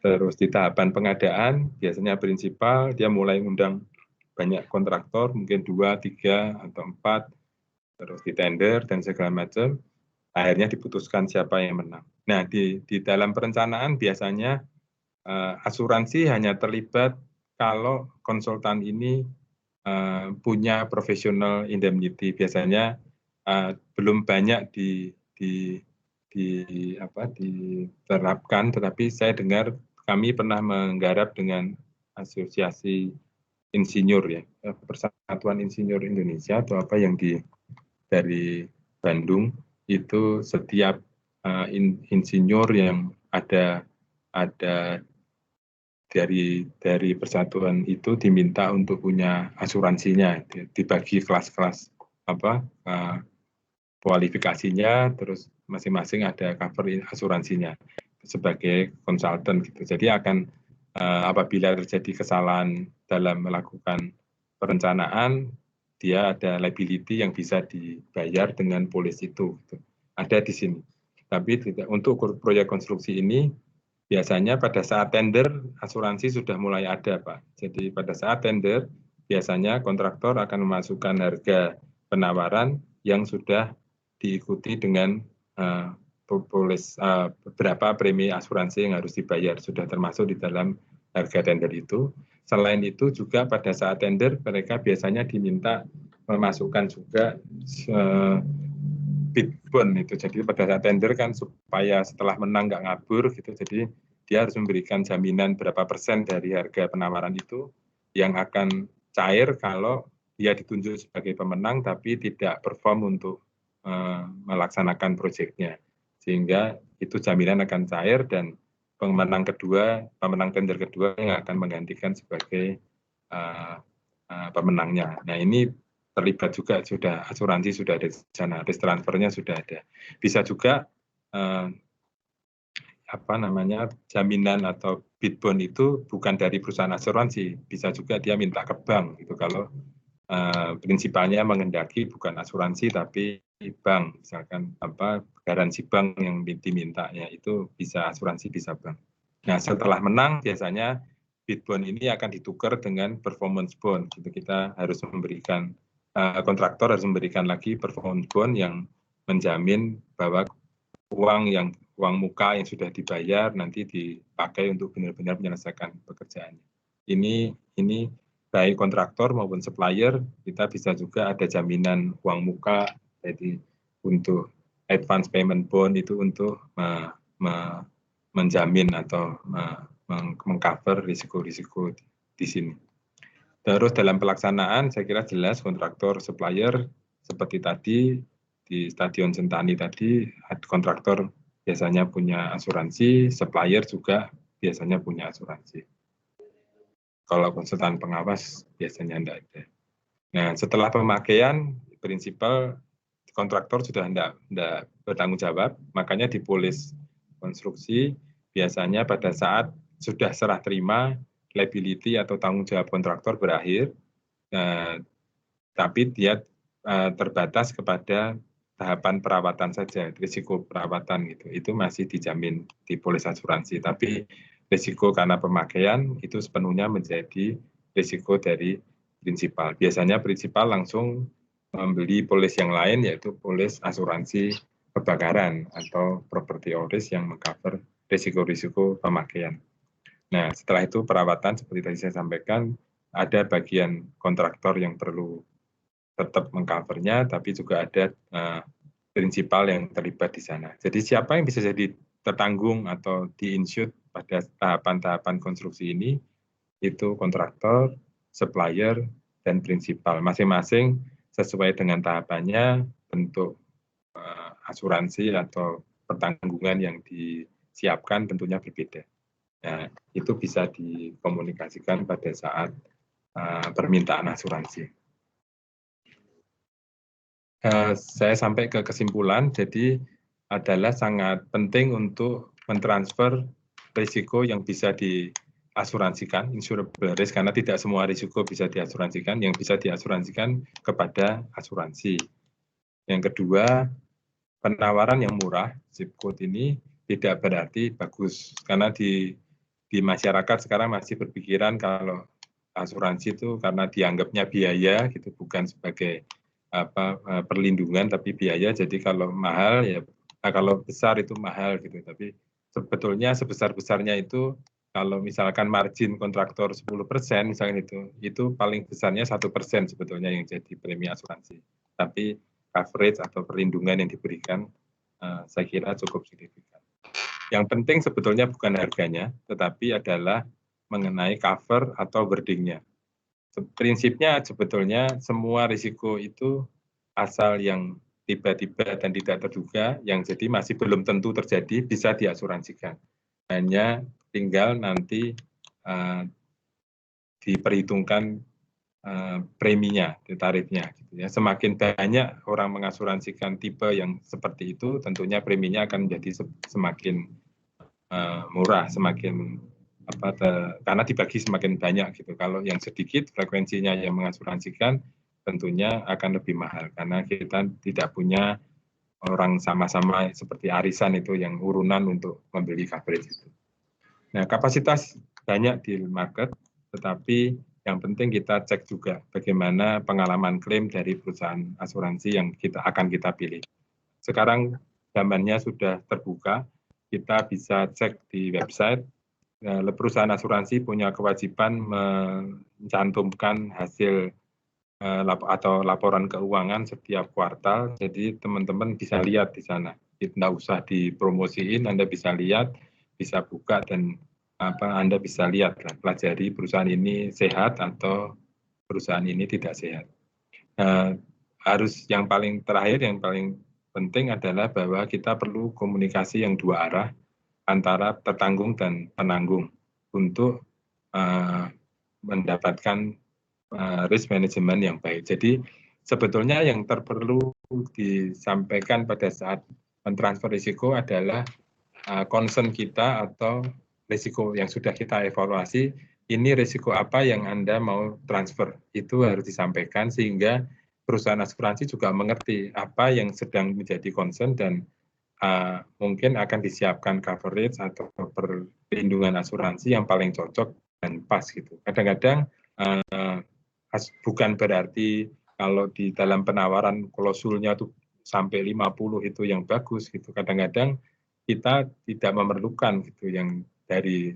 Terus di tahapan pengadaan biasanya prinsipal dia mulai undang banyak kontraktor, mungkin 2, 3, atau 4, terus di tender dan segala macam, akhirnya diputuskan siapa yang menang. Nah, di dalam perencanaan biasanya asuransi hanya terlibat kalau konsultan ini punya professional indemnity. Biasanya belum banyak diterapkan, tetapi saya dengar kami pernah menggarap dengan asosiasi insinyur ya, Persatuan Insinyur Indonesia atau apa yang dari Bandung, itu setiap insinyur yang ada ada dari persatuan itu diminta untuk punya asuransinya, dibagi kelas-kelas kualifikasinya, terus masing-masing ada cover asuransinya sebagai konsultan gitu. Jadi akan apabila terjadi kesalahan dalam melakukan perencanaan, dia ada liability yang bisa dibayar dengan polis itu. Gitu. Ada di sini. Tapi tidak untuk proyek konstruksi ini biasanya pada saat tender asuransi sudah mulai ada, Pak. Jadi pada saat tender biasanya kontraktor akan memasukkan harga penawaran yang sudah diikuti dengan berapa premi asuransi yang harus dibayar, sudah termasuk di dalam harga tender itu. Selain itu juga pada saat tender mereka biasanya diminta memasukkan juga bid bond itu. Jadi pada saat tender kan supaya setelah menang nggak ngabur gitu. Jadi dia harus memberikan jaminan berapa persen dari harga penawaran itu yang akan cair kalau dia ditunjuk sebagai pemenang tapi tidak perform untuk melaksanakan proyeknya. Sehingga itu jaminan akan cair dan pemenang tender kedua yang akan menggantikan sebagai pemenangnya. Nah ini terlibat juga sudah asuransi sudah ada di sana, risk transfernya sudah ada. Bisa juga jaminan atau bid bond itu bukan dari perusahaan asuransi, bisa juga dia minta ke bank gitu kalau prinsipalnya menghendaki bukan asuransi tapi bank, misalkan garansi bank yang dimintanya itu bisa asuransi bisa bank. Nah setelah menang biasanya bid bond ini akan ditukar dengan performance bond. Gitu. Kita harus memberikan kontraktor harus memberikan lagi performance bond yang menjamin bahwa uang muka yang sudah dibayar nanti dipakai untuk benar-benar menyelesaikan pekerjaannya. Ini baik kontraktor maupun supplier kita bisa juga ada jaminan uang muka, jadi untuk advance payment bond itu untuk menjamin atau mengcover risiko-risiko di sini. Terus dalam pelaksanaan saya kira jelas kontraktor supplier seperti tadi di Stadion Sentani tadi kontraktor biasanya punya asuransi, supplier juga biasanya punya asuransi. Kalau konsultan pengawas biasanya tidak ada. Nah setelah pemakaian prinsipal kontraktor sudah tidak bertanggung jawab, makanya di polis konstruksi biasanya pada saat sudah serah terima liability atau tanggung jawab kontraktor berakhir, tapi dia terbatas kepada tahapan perawatan saja, risiko perawatan gitu. Itu masih dijamin di polis asuransi, tapi risiko karena pemakaian itu sepenuhnya menjadi risiko dari prinsipal. Biasanya prinsipal langsung membeli polis yang lain yaitu polis asuransi kebakaran atau property risk yang mengcover risiko-risiko pemakaian. Nah, setelah itu perawatan seperti tadi saya sampaikan ada bagian kontraktor yang perlu tetap mengcovernya, tapi juga ada prinsipal yang terlibat di sana. Jadi siapa yang bisa jadi tertanggung atau di-insure pada tahapan-tahapan konstruksi ini, itu kontraktor, supplier, dan prinsipal. Masing-masing sesuai dengan tahapannya, bentuk asuransi atau pertanggungan yang disiapkan tentunya berbeda. Nah, itu bisa dikomunikasikan pada saat permintaan asuransi. Saya sampai ke kesimpulan, jadi adalah sangat penting untuk mentransfer risiko yang bisa diasuransikan, insurable risk, karena tidak semua risiko bisa diasuransikan, yang bisa diasuransikan kepada asuransi. Yang kedua, penawaran yang murah, zip code ini tidak berarti bagus, karena di masyarakat sekarang masih berpikiran kalau asuransi itu karena dianggapnya biaya, gitu, bukan sebagai perlindungan tapi biaya, jadi kalau mahal ya kalau besar itu mahal gitu, tapi sebetulnya sebesar-besarnya itu kalau misalkan margin kontraktor 10% misalnya itu paling besarnya 1% sebetulnya yang jadi premi asuransi, tapi coverage atau perlindungan yang diberikan saya kira cukup signifikan. Yang penting sebetulnya bukan harganya, tetapi adalah mengenai cover atau wordingnya. Prinsipnya sebetulnya semua risiko itu asal yang tiba-tiba dan tidak terduga, yang jadi masih belum tentu terjadi, bisa diasuransikan. Hanya tinggal nanti diperhitungkan preminya, tarifnya. Gitu ya. Semakin banyak orang mengasuransikan tipe yang seperti itu, tentunya preminya akan menjadi semakin murah, semakin karena dibagi semakin banyak gitu. Kalau yang sedikit frekuensinya yang mengasuransikan, tentunya akan lebih mahal karena kita tidak punya orang sama-sama seperti arisan itu yang urunan untuk membeli coverage itu. Nah, kapasitas banyak di market, tetapi yang penting kita cek juga bagaimana pengalaman klaim dari perusahaan asuransi yang akan kita pilih. Sekarang zamannya sudah terbuka, kita bisa cek di website. Perusahaan asuransi punya kewajiban mencantumkan hasil atau laporan keuangan setiap kuartal. Jadi teman-teman bisa lihat di sana. Tidak usah dipromosiin, Anda bisa lihat, bisa buka dan Anda bisa lihat, pelajari perusahaan ini sehat atau perusahaan ini tidak sehat. Harus yang paling terakhir, yang paling penting adalah bahwa kita perlu komunikasi yang dua arah antara tertanggung dan penanggung untuk mendapatkan risk management yang baik. Jadi sebetulnya yang perlu disampaikan pada saat mentransfer risiko adalah concern kita atau risiko yang sudah kita evaluasi, ini risiko apa yang Anda mau transfer. Itu harus disampaikan sehingga perusahaan asuransi juga mengerti apa yang sedang menjadi concern dan mungkin akan disiapkan coverage atau perlindungan asuransi yang paling cocok dan pas gitu. Kadang-kadang bukan berarti kalau di dalam penawaran klausulnya itu sampai 50 itu yang bagus gitu. Kadang-kadang kita tidak memerlukan gitu yang dari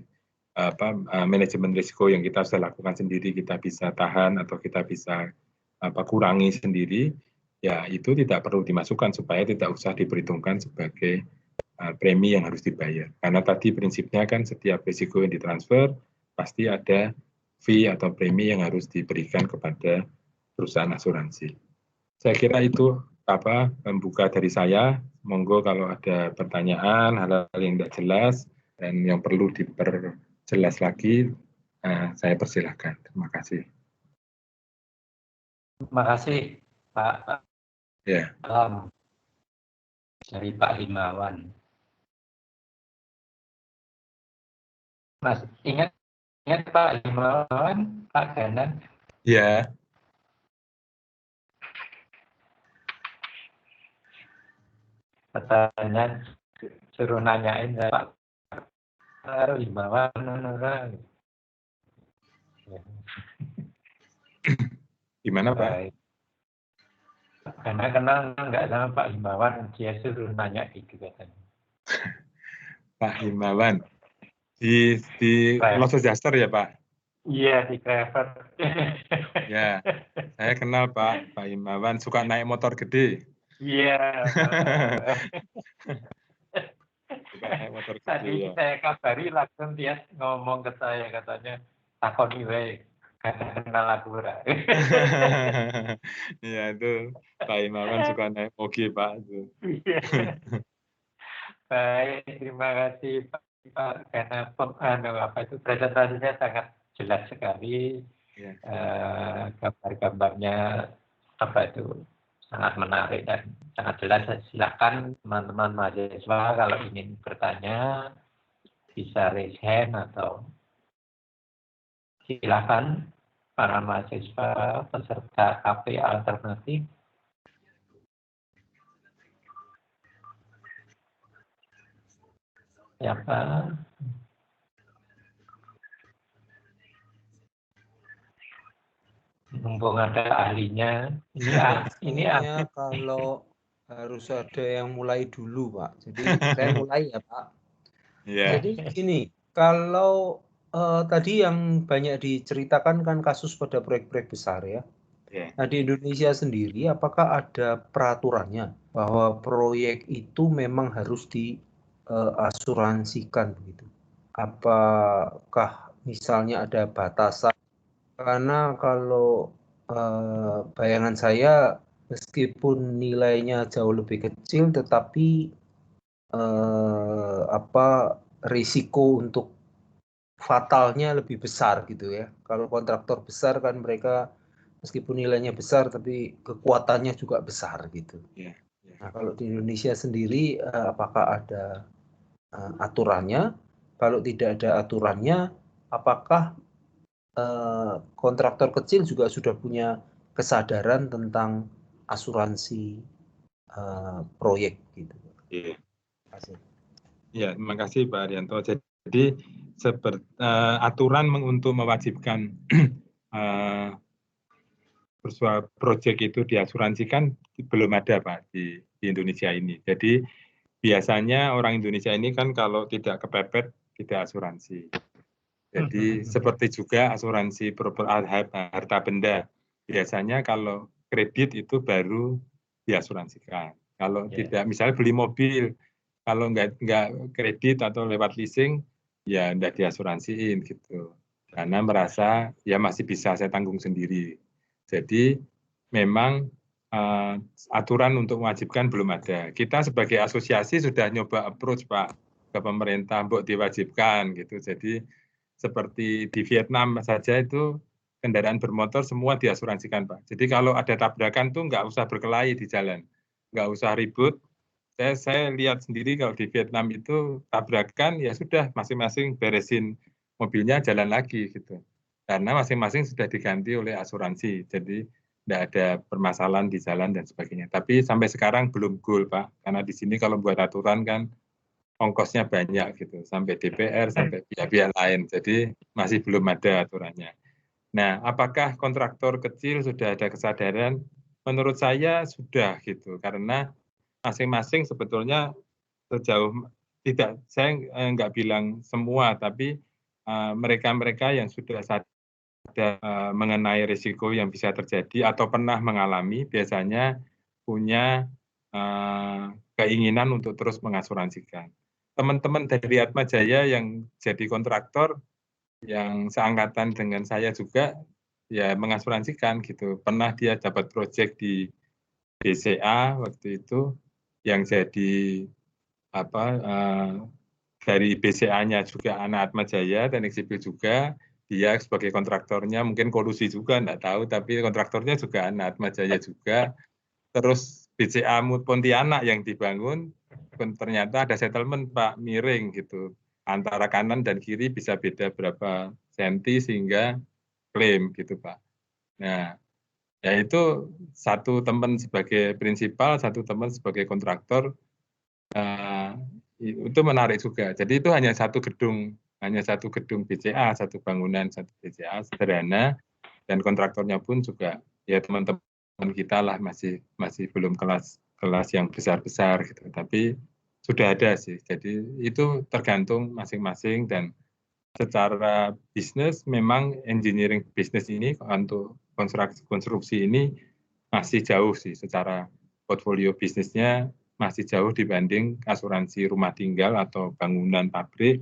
manajemen risiko yang kita sudah lakukan sendiri, kita bisa tahan atau kita bisa kurangi sendiri, ya itu tidak perlu dimasukkan supaya tidak usah diperhitungkan sebagai premi yang harus dibayar. Karena tadi prinsipnya kan setiap risiko yang ditransfer pasti ada fee atau premi yang harus diberikan kepada perusahaan asuransi. Saya kira itu membuka dari saya. Monggo kalau ada pertanyaan, hal-hal yang tidak jelas dan yang perlu diperjelas lagi, saya persilahkan. Terima kasih. Terima kasih Pak. Ya. Dari Pak Himawan. Mas, ingat Pak Himawan, Pak Ganan? Ya. Pertanyaan suruh nanyain Pak Himawan. Gimana Pak? Karena kenal nggak sama Pak Himawan, dia suruh nanya gitu katanya. Pak Himawan di Los Adjuster ya Pak? Iya, di Clever. Ya, saya kenal Pak Himawan, suka naik motor gede. Iya. Suka naik motor gede. Tadi ya. saya kabari langsung dia ngomong ke saya, katanya takoni wae karena kenal aku. Iya itu Pak Himawan suka naik moge Pak. Baik, terima kasih Pak karena presentasinya sangat jelas sekali. Ya. Gambar-gambarnya sangat menarik dan sangat jelas. Silakan teman-teman mahasiswa kalau ingin bertanya bisa raise hand atau silakan para mahasiswa peserta KP alternatif. Siapa? Mumpung ada ahlinya. Ini kalau harus ada yang mulai dulu Pak. Jadi saya mulai ya Pak. Yeah. Jadi gini, kalau tadi yang banyak diceritakan kan kasus pada proyek-proyek besar ya. Yeah. Nah di Indonesia sendiri apakah ada peraturannya bahwa proyek itu memang harus diasuransikan begitu? Apakah misalnya ada batasan? Karena kalau bayangan saya meskipun nilainya jauh lebih kecil, tetapi risiko untuk fatalnya lebih besar gitu ya. Kalau kontraktor besar kan mereka meskipun nilainya besar tapi kekuatannya juga besar gitu. Ya. Nah, kalau di Indonesia sendiri apakah ada aturannya? Kalau tidak ada aturannya, apakah kontraktor kecil juga sudah punya kesadaran tentang asuransi proyek gitu? Iya. Terima kasih. Ya, terima kasih Pak Arianto. Jadi aturan untuk mewajibkan proyek itu diasuransikan belum ada Pak di Indonesia ini. Jadi biasanya orang Indonesia ini kan kalau tidak kepepet tidak asuransi. Jadi seperti juga asuransi harta benda. Biasanya kalau kredit itu baru diasuransikan. Kalau tidak, misalnya beli mobil, kalau nggak kredit atau lewat leasing, ya nggak diasuransiin gitu. Karena merasa ya masih bisa saya tanggung sendiri. Jadi memang aturan untuk mewajibkan belum ada. Kita sebagai asosiasi sudah nyoba approach Pak ke pemerintah untuk diwajibkan gitu. Jadi seperti di Vietnam saja itu kendaraan bermotor semua diasuransikan Pak. Jadi kalau ada tabrakan tuh nggak usah berkelahi di jalan, nggak usah ribut. Saya lihat sendiri kalau di Vietnam itu tabrakan ya sudah masing-masing beresin mobilnya jalan lagi gitu. Karena masing-masing sudah diganti oleh asuransi. Jadi tidak ada permasalahan di jalan dan sebagainya. Tapi sampai sekarang belum goal Pak. Karena di sini kalau buat aturan kan ongkosnya banyak gitu, sampai DPR, sampai pihak-pihak lain. Jadi masih belum ada aturannya. Nah, apakah kontraktor kecil sudah ada kesadaran? Menurut saya sudah gitu, karena masing-masing sebetulnya sejauh tidak, saya nggak bilang semua, tapi mereka-mereka yang sudah sadar mengenai risiko yang bisa terjadi atau pernah mengalami, biasanya punya keinginan untuk terus mengasuransikan. Teman-teman dari Atma Jaya yang jadi kontraktor, yang seangkatan dengan saya juga, ya mengasuransikan gitu. Pernah dia dapat proyek di BCA waktu itu, yang jadi dari BCA-nya juga anak Atma Jaya, Teknik Sipil juga, dia sebagai kontraktornya mungkin kolusi juga, enggak tahu, tapi kontraktornya juga anak Atma Jaya juga. Terus BCA Pontianak yang dibangun, ternyata ada settlement Pak, miring gitu. Antara kanan dan kiri bisa beda berapa senti sehingga klaim gitu Pak. Nah, ya itu satu teman sebagai prinsipal, satu teman sebagai kontraktor, itu menarik juga. Jadi itu hanya satu gedung BCA, satu bangunan, satu BCA sederhana, dan kontraktornya pun juga ya teman-teman kita lah, masih belum kelas yang besar-besar gitu. Tapi sudah ada sih. Jadi itu tergantung masing-masing, dan secara bisnis memang engineering bisnis ini untuk konstruksi ini masih jauh sih, secara portfolio bisnisnya masih jauh dibanding asuransi rumah tinggal atau bangunan pabrik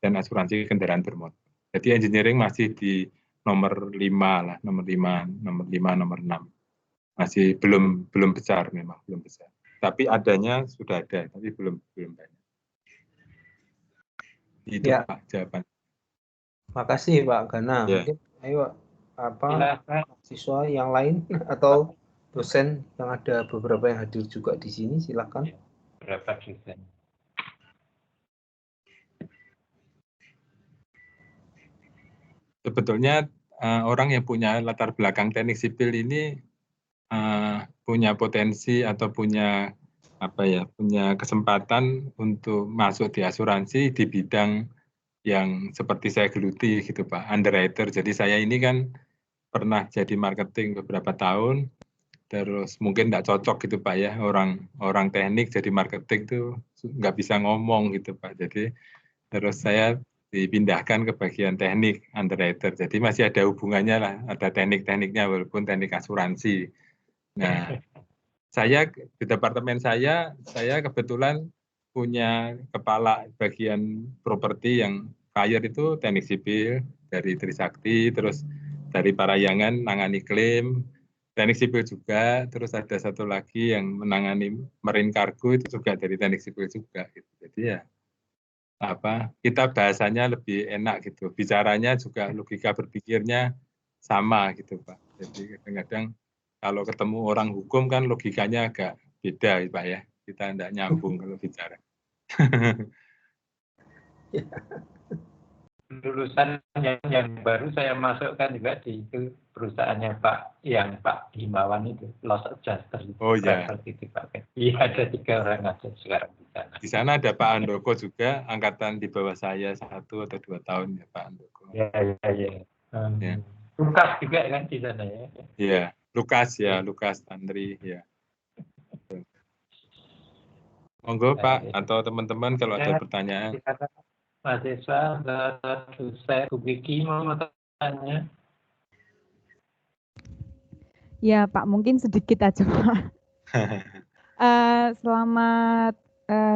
dan asuransi kendaraan bermotor. Jadi engineering masih di nomor 5 lah, nomor 5, nomor 6. Masih belum besar, memang belum besar. Tapi adanya sudah ada, tapi belum banyak. Itu Ya. Pak jawaban. Makasih Pak Gana. Ya. Mungkin ayo Silakan. siswa yang lain atau dosen yang ada beberapa yang hadir juga di sini, silakan. Berapa dosen? Sebetulnya orang yang punya latar belakang teknik sipil ini punya potensi atau punya kesempatan untuk masuk di asuransi di bidang yang seperti saya geluti gitu Pak, underwriter. Jadi saya ini kan pernah jadi marketing beberapa tahun, terus mungkin nggak cocok gitu Pak ya, orang teknik jadi marketing tuh nggak bisa ngomong gitu Pak. Jadi terus saya dipindahkan ke bagian teknik underwriter. Jadi masih ada hubungannya lah, ada teknik-tekniknya walaupun teknik asuransi. Nah, saya di departemen saya kebetulan punya kepala bagian properti yang hire itu teknik sipil dari Trisakti, terus dari Parayangan nangani klaim, teknik sipil juga, terus ada satu lagi yang menangani marine cargo itu juga dari teknik sipil juga. Gitu. Jadi ya kita bahasanya lebih enak gitu, bicaranya juga logika berpikirnya sama gitu Pak. Jadi kadang-kadang kalau ketemu orang hukum kan logikanya agak beda Pak ya, kita tidak nyambung kalau bicara. Lulusan yang baru saya masukkan juga di itu perusahaannya Pak Himawan itu, Loss Adjuster. Oh ya. Itu Pak. Iya, ada 3 orang aja sekarang di sana. Di sana ada Pak Andoko juga, angkatan di bawah saya 1 atau 2 tahun ya Pak Andoko. Ya. Ya. Lukas juga kan di sana ya. Iya, Lukas Tandri ya. Monggo Pak atau teman-teman kalau ada pertanyaan. Mahasiswa, dosen, Bu Kiki mau tanya. Ya Pak, mungkin sedikit aja Pak. Selamat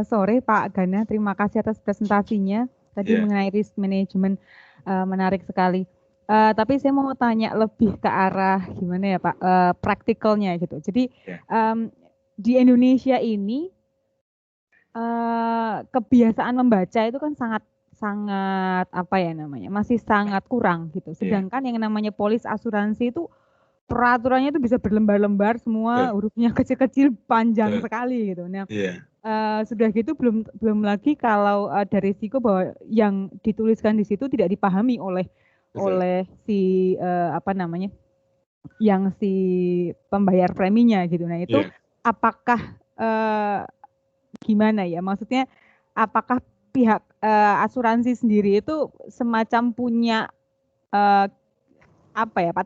sore Pak Gana, terima kasih atas presentasinya. Tadi mengenai risk management menarik sekali. Tapi saya mau tanya lebih ke arah gimana ya Pak, praktikalnya gitu. Jadi di Indonesia ini kebiasaan membaca itu kan sangat masih sangat kurang gitu. Sedangkan yang namanya polis asuransi itu peraturannya itu bisa berlembar-lembar semua, hurufnya kecil-kecil panjang sekali gitu. Nah, sudah gitu belum lagi kalau ada risiko bahwa yang dituliskan di situ tidak dipahami oleh si yang si pembayar preminya gitu. Nah, itu apakah gimana ya? Maksudnya apakah pihak asuransi sendiri itu semacam punya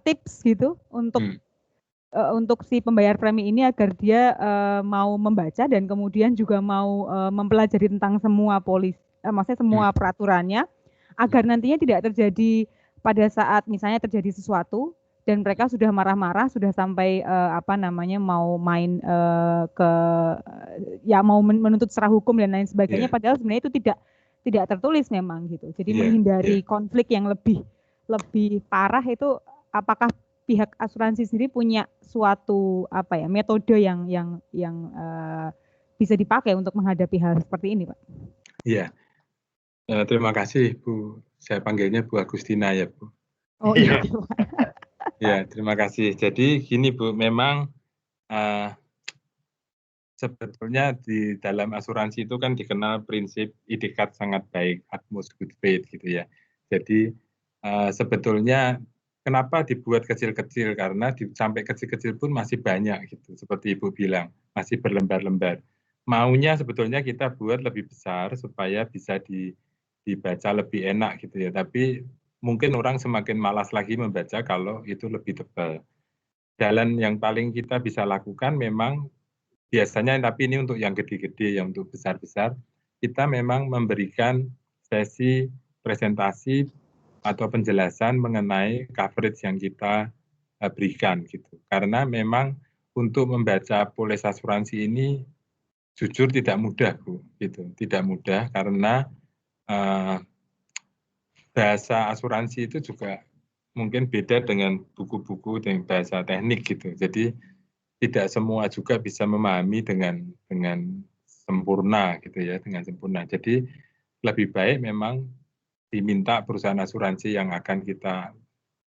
tips gitu untuk si pembayar premi ini agar dia mau membaca dan kemudian juga mau mempelajari tentang semua maksudnya semua peraturannya agar nantinya tidak terjadi pada saat misalnya terjadi sesuatu dan mereka sudah marah-marah sudah sampai mau main mau menuntut secara hukum dan lain sebagainya padahal sebenarnya itu tidak tertulis memang gitu. Jadi menghindari konflik yang lebih parah itu apakah pihak asuransi sendiri punya suatu metode yang bisa dipakai untuk menghadapi hal seperti ini, Pak? Iya. Terima kasih Bu. Saya panggilnya Bu Agustina ya, Bu. Oh iya. Ya, terima kasih. Jadi gini Bu, memang sebetulnya di dalam asuransi itu kan dikenal prinsip itikad sangat baik, utmost good faith gitu ya. Jadi sebetulnya kenapa dibuat kecil-kecil, karena sampai kecil-kecil pun masih banyak gitu, seperti Ibu bilang, masih berlembar-lembar. Maunya sebetulnya kita buat lebih besar supaya bisa dibaca lebih enak gitu ya, tapi mungkin orang semakin malas lagi membaca kalau itu lebih tebal. Jalan yang paling kita bisa lakukan memang biasanya, tapi ini untuk yang gede-gede, yang untuk besar-besar, kita memang memberikan sesi presentasi atau penjelasan mengenai coverage yang kita berikan gitu. Karena memang untuk membaca polis asuransi ini jujur tidak mudah Bu, gitu. Tidak mudah karena bahasa asuransi itu juga mungkin beda dengan buku-buku dengan bahasa teknik gitu. Jadi tidak semua juga bisa memahami dengan sempurna gitu ya, dengan sempurna. Jadi lebih baik memang diminta perusahaan asuransi yang akan kita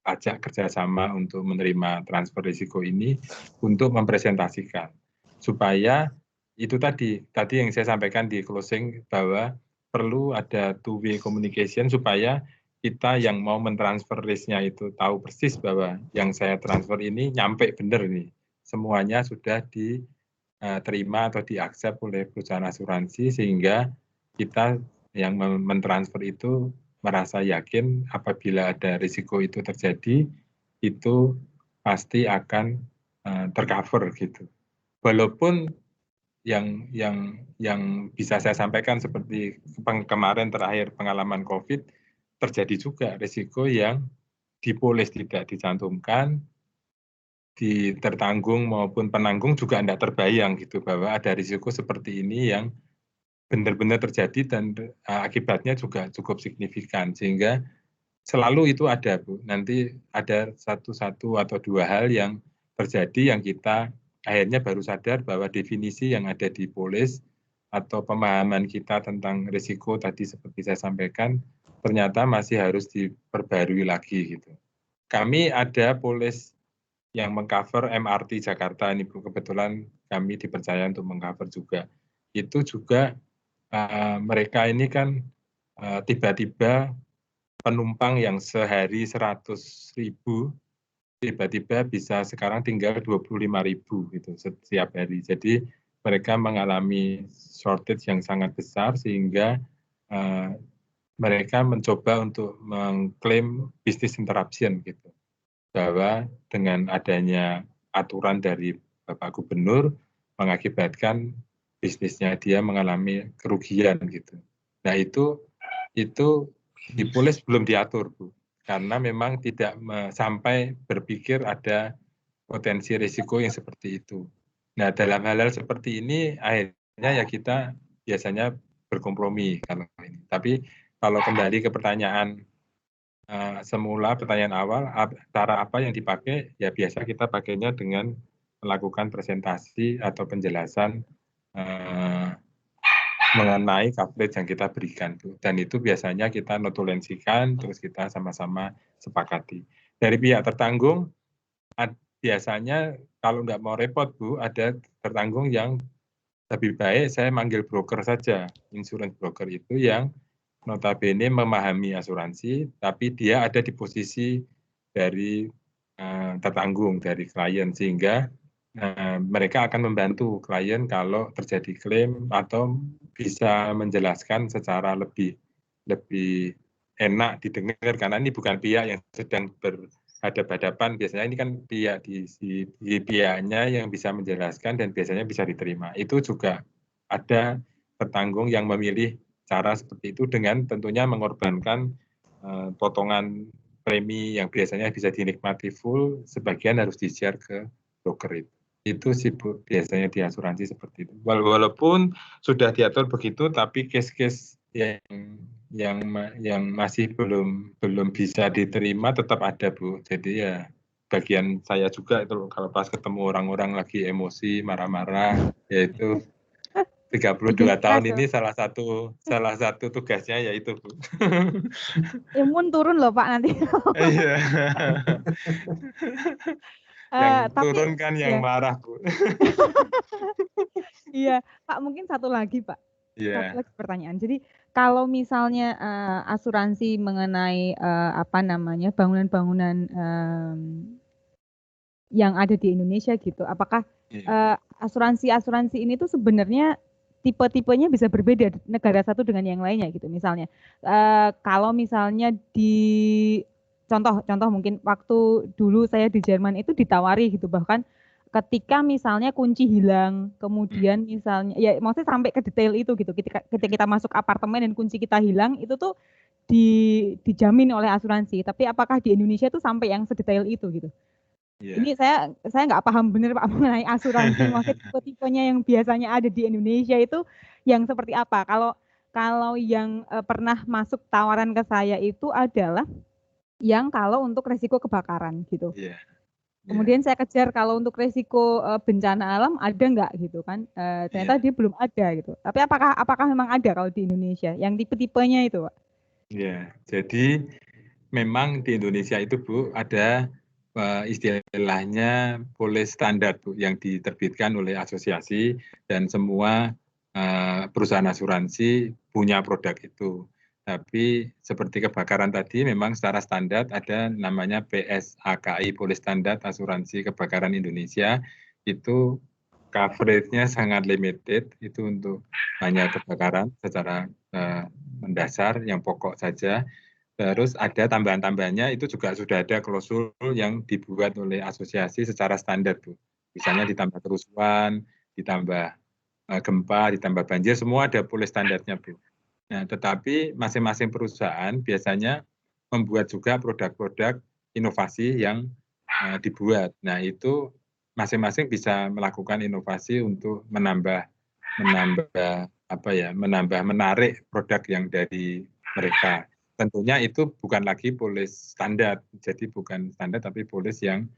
ajak kerjasama untuk menerima transfer risiko ini untuk mempresentasikan supaya itu tadi yang saya sampaikan di closing bahwa perlu ada two-way communication supaya kita yang mau mentransfer risk-nya itu tahu persis bahwa yang saya transfer ini nyampe benar nih. Semuanya sudah diterima atau diaksep oleh perusahaan asuransi sehingga kita yang mentransfer itu merasa yakin apabila ada risiko itu terjadi itu pasti akan tercover gitu. Walaupun yang bisa saya sampaikan seperti kemarin terakhir pengalaman COVID terjadi juga risiko yang di polis tidak dicantumkan, tertanggung maupun penanggung juga tidak terbayang gitu bahwa ada risiko seperti ini yang benar-benar terjadi dan akibatnya juga cukup signifikan sehingga selalu itu ada Bu. Nanti ada satu atau 2 hal yang terjadi yang kita akhirnya baru sadar bahwa definisi yang ada di polis atau pemahaman kita tentang risiko tadi seperti saya sampaikan ternyata masih harus diperbarui lagi gitu. Kami ada polis yang mengcover MRT Jakarta ini Bu, kebetulan kami dipercaya untuk mengcover juga. Itu juga mereka ini kan tiba-tiba penumpang yang sehari 100.000 tiba-tiba bisa sekarang tinggal 25.000 gitu setiap hari. Jadi mereka mengalami shortage yang sangat besar sehingga mereka mencoba untuk mengklaim business interruption gitu. Bahwa dengan adanya aturan dari Bapak Gubernur mengakibatkan bisnisnya dia mengalami kerugian gitu. Nah itu di polis belum diatur Bu, karena memang tidak sampai berpikir ada potensi risiko yang seperti itu. Nah dalam hal-hal seperti ini akhirnya ya kita biasanya berkompromi kalau ini. Tapi kalau kembali ke pertanyaan semula pertanyaan awal, cara apa yang dipakai? Ya biasa kita pakainya dengan melakukan presentasi atau penjelasan mengenai coverage yang kita berikan. Dan itu biasanya kita notulensikan, terus kita sama-sama sepakati. Dari pihak tertanggung, biasanya kalau nggak mau repot Bu, ada tertanggung yang lebih baik saya manggil broker saja. Insurance broker itu yang notabene memahami asuransi, tapi dia ada di posisi dari tertanggung, dari klien, sehingga mereka akan membantu klien kalau terjadi klaim atau bisa menjelaskan secara lebih enak didengar, karena ini bukan pihak yang sedang berhadapan-hadapan, biasanya ini kan pihak di pihaknya yang bisa menjelaskan dan biasanya bisa diterima. Itu juga ada tertanggung yang memilih cara seperti itu dengan tentunya mengorbankan potongan premi yang biasanya bisa dinikmati full, sebagian harus di-share ke broker itu. Itu sih Bu, biasanya di asuransi seperti itu. Walaupun sudah diatur begitu, tapi case-case yang masih belum bisa diterima tetap ada Bu. Jadi ya bagian saya juga itu kalau pas ketemu orang-orang lagi emosi, marah-marah, yaitu 32 tahun ini salah satu tugasnya yaitu Bu. Imun turun loh Pak nanti. Iya. Yang Tapi turun kan yang ya. marah Bu. Iya Pak, mungkin satu lagi Pak. Yeah. Satu lagi pertanyaan. Jadi kalau misalnya asuransi mengenai bangunan-bangunan yang ada di Indonesia gitu, apakah asuransi ini tuh sebenarnya tipe-tipenya bisa berbeda negara satu dengan yang lainnya gitu. Misalnya kalau misalnya di contoh mungkin waktu dulu saya di Jerman itu ditawari gitu, bahkan ketika misalnya kunci hilang, kemudian misalnya ya maksudnya sampai ke detail itu gitu, ketika kita masuk apartemen dan kunci kita hilang itu tuh dijamin oleh asuransi. Tapi apakah di Indonesia tuh sampai yang sedetail itu gitu? Yeah. Ini saya nggak paham benar Pak mengenai asuransi, maksudnya tipe-tipenya yang biasanya ada di Indonesia itu yang seperti apa? Kalau yang pernah masuk tawaran ke saya itu adalah yang kalau untuk resiko kebakaran gitu. Yeah. Kemudian saya kejar kalau untuk resiko bencana alam ada nggak gitu kan? Ternyata dia belum ada gitu. Tapi apakah memang ada kalau di Indonesia yang tipe-tipenya itu Pak? Ya, jadi memang di Indonesia itu Bu ada istilahnya polis standar Bu yang diterbitkan oleh asosiasi dan semua perusahaan asuransi punya produk itu. Tapi seperti kebakaran tadi memang secara standar ada namanya PSAKI, Polis Standar Asuransi Kebakaran Indonesia, itu coverage-nya sangat limited, itu untuk hanya kebakaran secara mendasar yang pokok saja. Terus ada tambahan-tambahannya itu juga sudah ada klausul yang dibuat oleh asosiasi secara standar Bu. Misalnya ditambah kerusuhan, ditambah gempa, ditambah banjir, semua ada polis standarnya Bu. Nah, tetapi masing-masing perusahaan biasanya membuat juga produk-produk inovasi yang dibuat. Nah, itu masing-masing bisa melakukan inovasi untuk menambah menarik produk yang dari mereka. Tentunya itu bukan lagi polis standar, jadi bukan standar tapi polis yang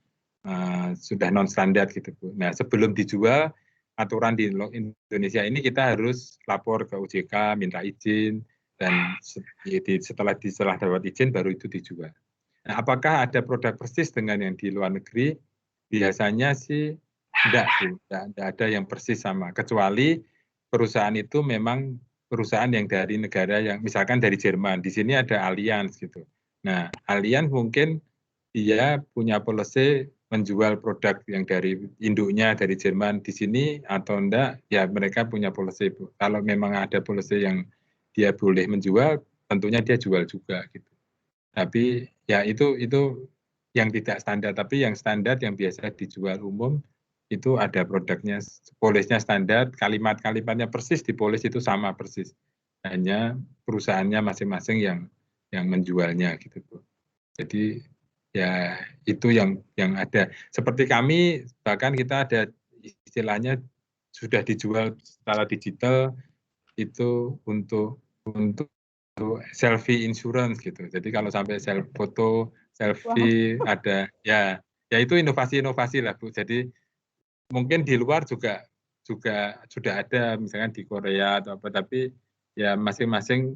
sudah non standar gitu Bu. Nah, sebelum dijual aturan di Indonesia ini kita harus lapor ke OJK, minta izin, dan setelah dapat izin baru itu dijual. Nah, apakah ada produk persis dengan yang di luar negeri? Biasanya sih enggak ada yang persis sama, kecuali perusahaan itu memang perusahaan yang dari negara yang misalkan dari Jerman, di sini ada Allianz gitu. Nah, Allianz mungkin dia punya policy menjual produk yang dari induknya dari Jerman di sini atau enggak, ya mereka punya policy. Kalau memang ada policy yang dia boleh menjual, tentunya dia jual juga gitu. Tapi ya itu yang tidak standar, tapi yang standar yang biasa dijual umum itu ada produknya, polisnya standar, kalimat-kalimatnya persis di polis itu sama persis. Hanya perusahaannya masing-masing yang menjualnya gitu, Bu. Jadi ya itu yang ada. Seperti kami bahkan kita ada istilahnya sudah dijual secara digital itu untuk selfie insurance gitu. Jadi kalau sampai foto selfie ada ya itu inovasi-inovasi lah Bu. Jadi mungkin di luar juga sudah ada misalkan di Korea atau apa, tapi ya masing-masing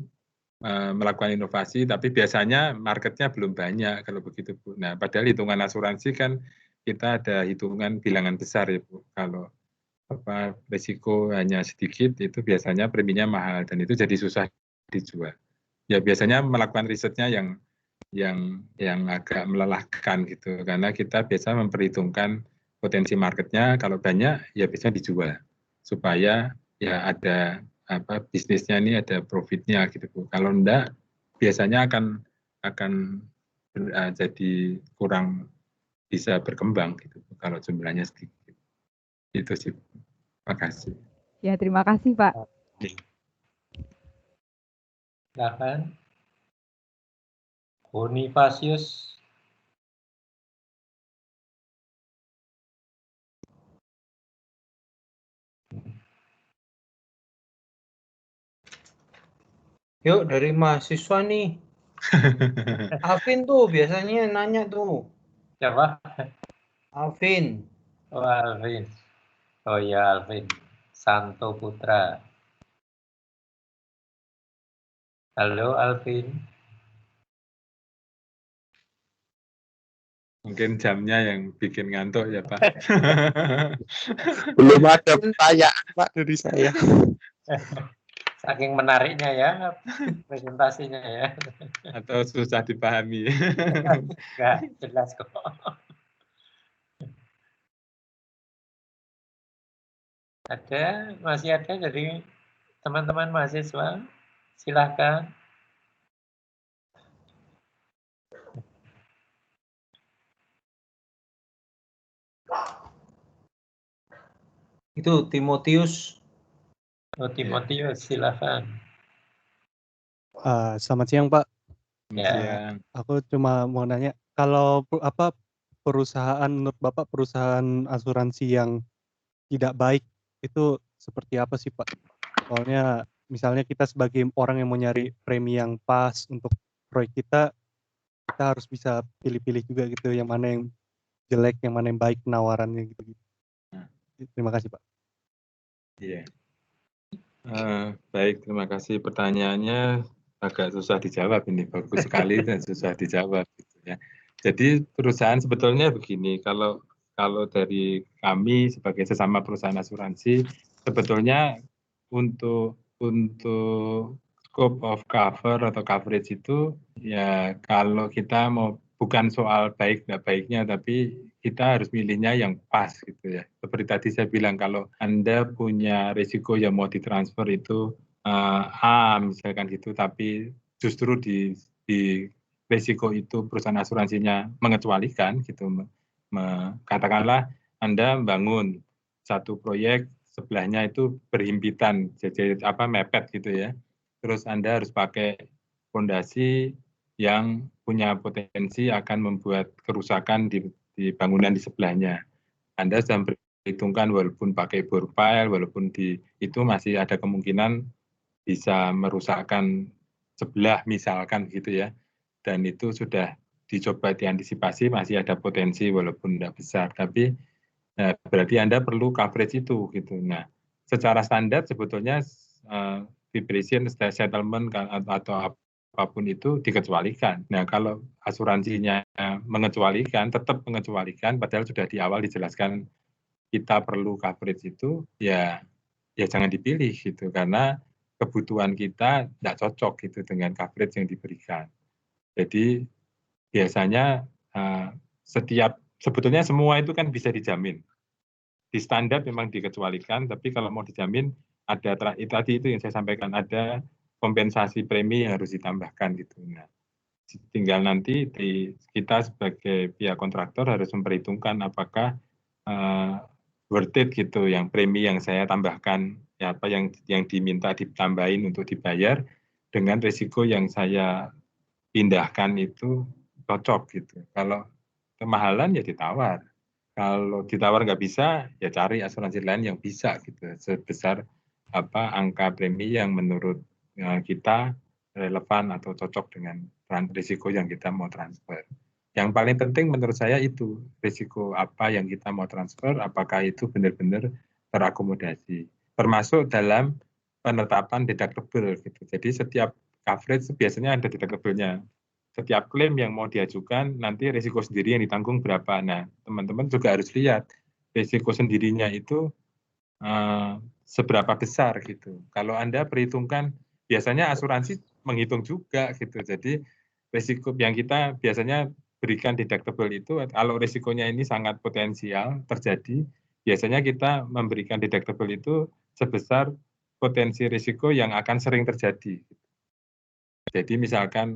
melakukan inovasi, tapi biasanya marketnya belum banyak kalau begitu Bu. Nah, padahal hitungan asuransi kan kita ada hitungan bilangan besar ya Bu. Kalau risiko hanya sedikit itu biasanya preminya mahal dan itu jadi susah dijual. Ya biasanya melakukan risetnya yang agak melelahkan gitu, karena kita biasa memperhitungkan potensi marketnya, kalau banyak ya bisa dijual supaya ya ada bisnisnya ini ada profitnya gitu Bu. Kalau enggak biasanya akan jadi kurang bisa berkembang gitu Bu, kalau jumlahnya sedikit. Itu sih. Terima kasih. Ya, terima kasih Pak. Silakan. Bonifasius. Yuk dari mahasiswa nih. Alvin tuh biasanya nanya tuh. Siapa? Alvin. Oh, Alvin. Oh ya, Alvin. Santo Putra. Halo, Alvin. Mungkin jamnya yang bikin ngantuk ya Pak. Belum ada pertanyaan Pak dari saya. Saking menariknya ya presentasinya ya. Atau susah dipahami. Enggak jelas kok. Masih ada dari teman-teman mahasiswa. Silakan. Itu Timotius. Oh, Timotius, silakan. Selamat siang Pak. Ya. Aku cuma mau nanya, kalau perusahaan menurut Bapak perusahaan asuransi yang tidak baik itu seperti apa sih Pak? Soalnya misalnya kita sebagai orang yang mau nyari premi yang pas untuk proyek kita harus bisa pilih-pilih juga gitu, yang mana yang jelek, yang mana yang baik penawarannya gitu. Terima kasih Pak. Iya. Baik, terima kasih pertanyaannya. Agak susah dijawab ini, bagus sekali dan susah dijawab gitu ya. Jadi perusahaan sebetulnya begini, kalau dari kami sebagai sesama perusahaan asuransi, sebetulnya untuk scope of cover atau coverage itu ya kalau kita mau bukan soal baik nggak baiknya, tapi kita harus milihnya yang pas gitu ya. Seperti tadi saya bilang, kalau Anda punya risiko yang mau ditransfer itu A misalkan gitu, tapi justru di risiko itu perusahaan asuransinya mengecualikan gitu, katakanlah Anda membangun satu proyek sebelahnya itu berhimpitan, jadi mepet gitu ya, terus Anda harus pakai fondasi yang punya potensi akan membuat kerusakan di bangunan di sebelahnya. Anda sudah perhitungkan walaupun pakai bore pile, walaupun itu masih ada kemungkinan bisa merusakkan sebelah misalkan gitu ya, dan itu sudah dicoba diantisipasi, masih ada potensi walaupun tidak besar, tapi Nah, berarti Anda perlu coverage itu gitu. Nah, secara standar sebetulnya vibration settlement atau apapun itu dikecualikan. Nah, kalau asuransinya mengecualikan, tetap mengecualikan, padahal sudah di awal dijelaskan kita perlu coverage itu, ya jangan dipilih gitu, karena kebutuhan kita tidak cocok gitu dengan coverage yang diberikan. Jadi biasanya sebetulnya semua itu kan bisa dijamin. Di standar memang dikecualikan, tapi kalau mau dijamin ada tadi itu yang saya sampaikan, ada kompensasi premi yang harus ditambahkan gitu. Nah, tinggal nanti kita sebagai pihak kontraktor harus memperhitungkan apakah worth it gitu, yang premi yang saya tambahkan, ya apa yang diminta ditambahin untuk dibayar dengan risiko yang saya pindahkan itu cocok gitu. Kalau kemahalan ya ditawar. Kalau ditawar nggak bisa, ya cari asuransi lain yang bisa gitu, sebesar apa angka premi yang menurut kita relevan atau cocok dengan risiko yang kita mau transfer. Yang paling penting menurut saya itu risiko apa yang kita mau transfer, apakah itu benar-benar terakomodasi, termasuk dalam penetapan deductible gitu. Jadi setiap coverage biasanya ada deductible-nya. Setiap klaim yang mau diajukan, nanti risiko sendiri yang ditanggung berapa. Nah, teman-teman juga harus lihat risiko sendirinya itu seberapa besar gitu. Kalau Anda perhitungkan, biasanya asuransi menghitung juga gitu. Jadi risiko yang kita biasanya berikan deductible itu, kalau risikonya ini sangat potensial terjadi, biasanya kita memberikan deductible itu sebesar potensi risiko yang akan sering terjadi. Jadi misalkan,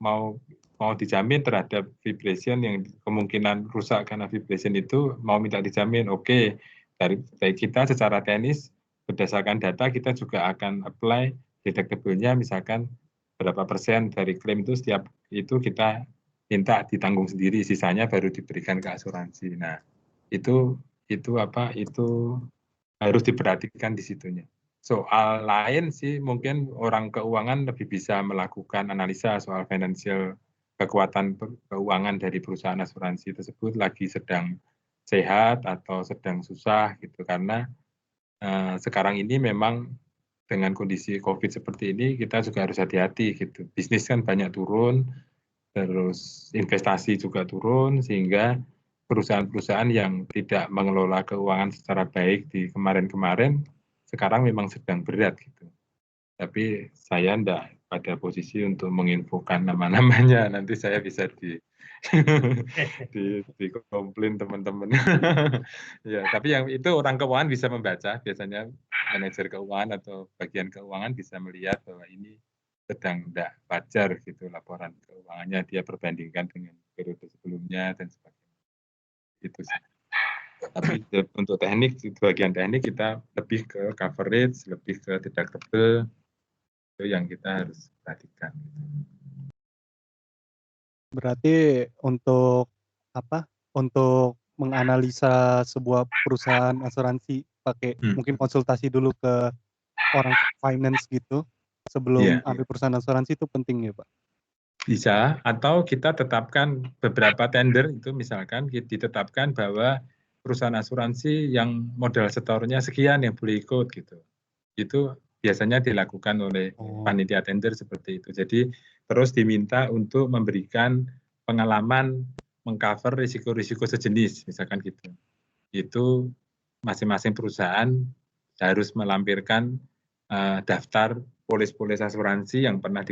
mau dijamin terhadap vibration yang kemungkinan rusak karena vibration itu mau minta dijamin, oke. Dari kita secara teknis berdasarkan data kita juga akan apply deductible-nya misalkan berapa persen dari klaim itu setiap itu kita minta ditanggung sendiri, sisanya baru diberikan ke asuransi. Nah, itu harus diperhatikan di situnya. Soal lain sih mungkin orang keuangan lebih bisa melakukan analisa soal financial kekuatan keuangan dari perusahaan asuransi tersebut lagi sedang sehat atau sedang susah gitu, karena sekarang ini memang dengan kondisi COVID seperti ini kita juga harus hati-hati gitu. Bisnis kan banyak turun, terus investasi juga turun, sehingga perusahaan-perusahaan yang tidak mengelola keuangan secara baik di kemarin-kemarin sekarang memang sedang berat gitu. Tapi saya enggak pada posisi untuk menginfokan nama-namanya, nanti saya bisa di komplain teman-teman. Ya, tapi yang itu orang keuangan bisa membaca, biasanya manajer keuangan atau bagian keuangan bisa melihat bahwa ini sedang tidak wajar gitu laporan keuangannya, dia perbandingkan dengan periode sebelumnya dan sebagainya. Itu sih. Tapi untuk teknik, bagian teknik kita lebih ke coverage, lebih ke deductible, itu yang kita harus perhatikan. Berarti untuk apa? Untuk menganalisa sebuah perusahaan asuransi pakai mungkin konsultasi dulu ke orang finance gitu sebelum ambil perusahaan asuransi itu penting ya, Pak? Bisa, atau kita tetapkan beberapa tender itu misalkan ditetapkan bahwa perusahaan asuransi yang modal setornya sekian yang boleh ikut gitu. Itu biasanya dilakukan oleh panitia tender seperti itu. Jadi terus diminta untuk memberikan pengalaman mengcover risiko-risiko sejenis, misalkan gitu. Itu masing-masing perusahaan harus melampirkan daftar polis-polis asuransi yang pernah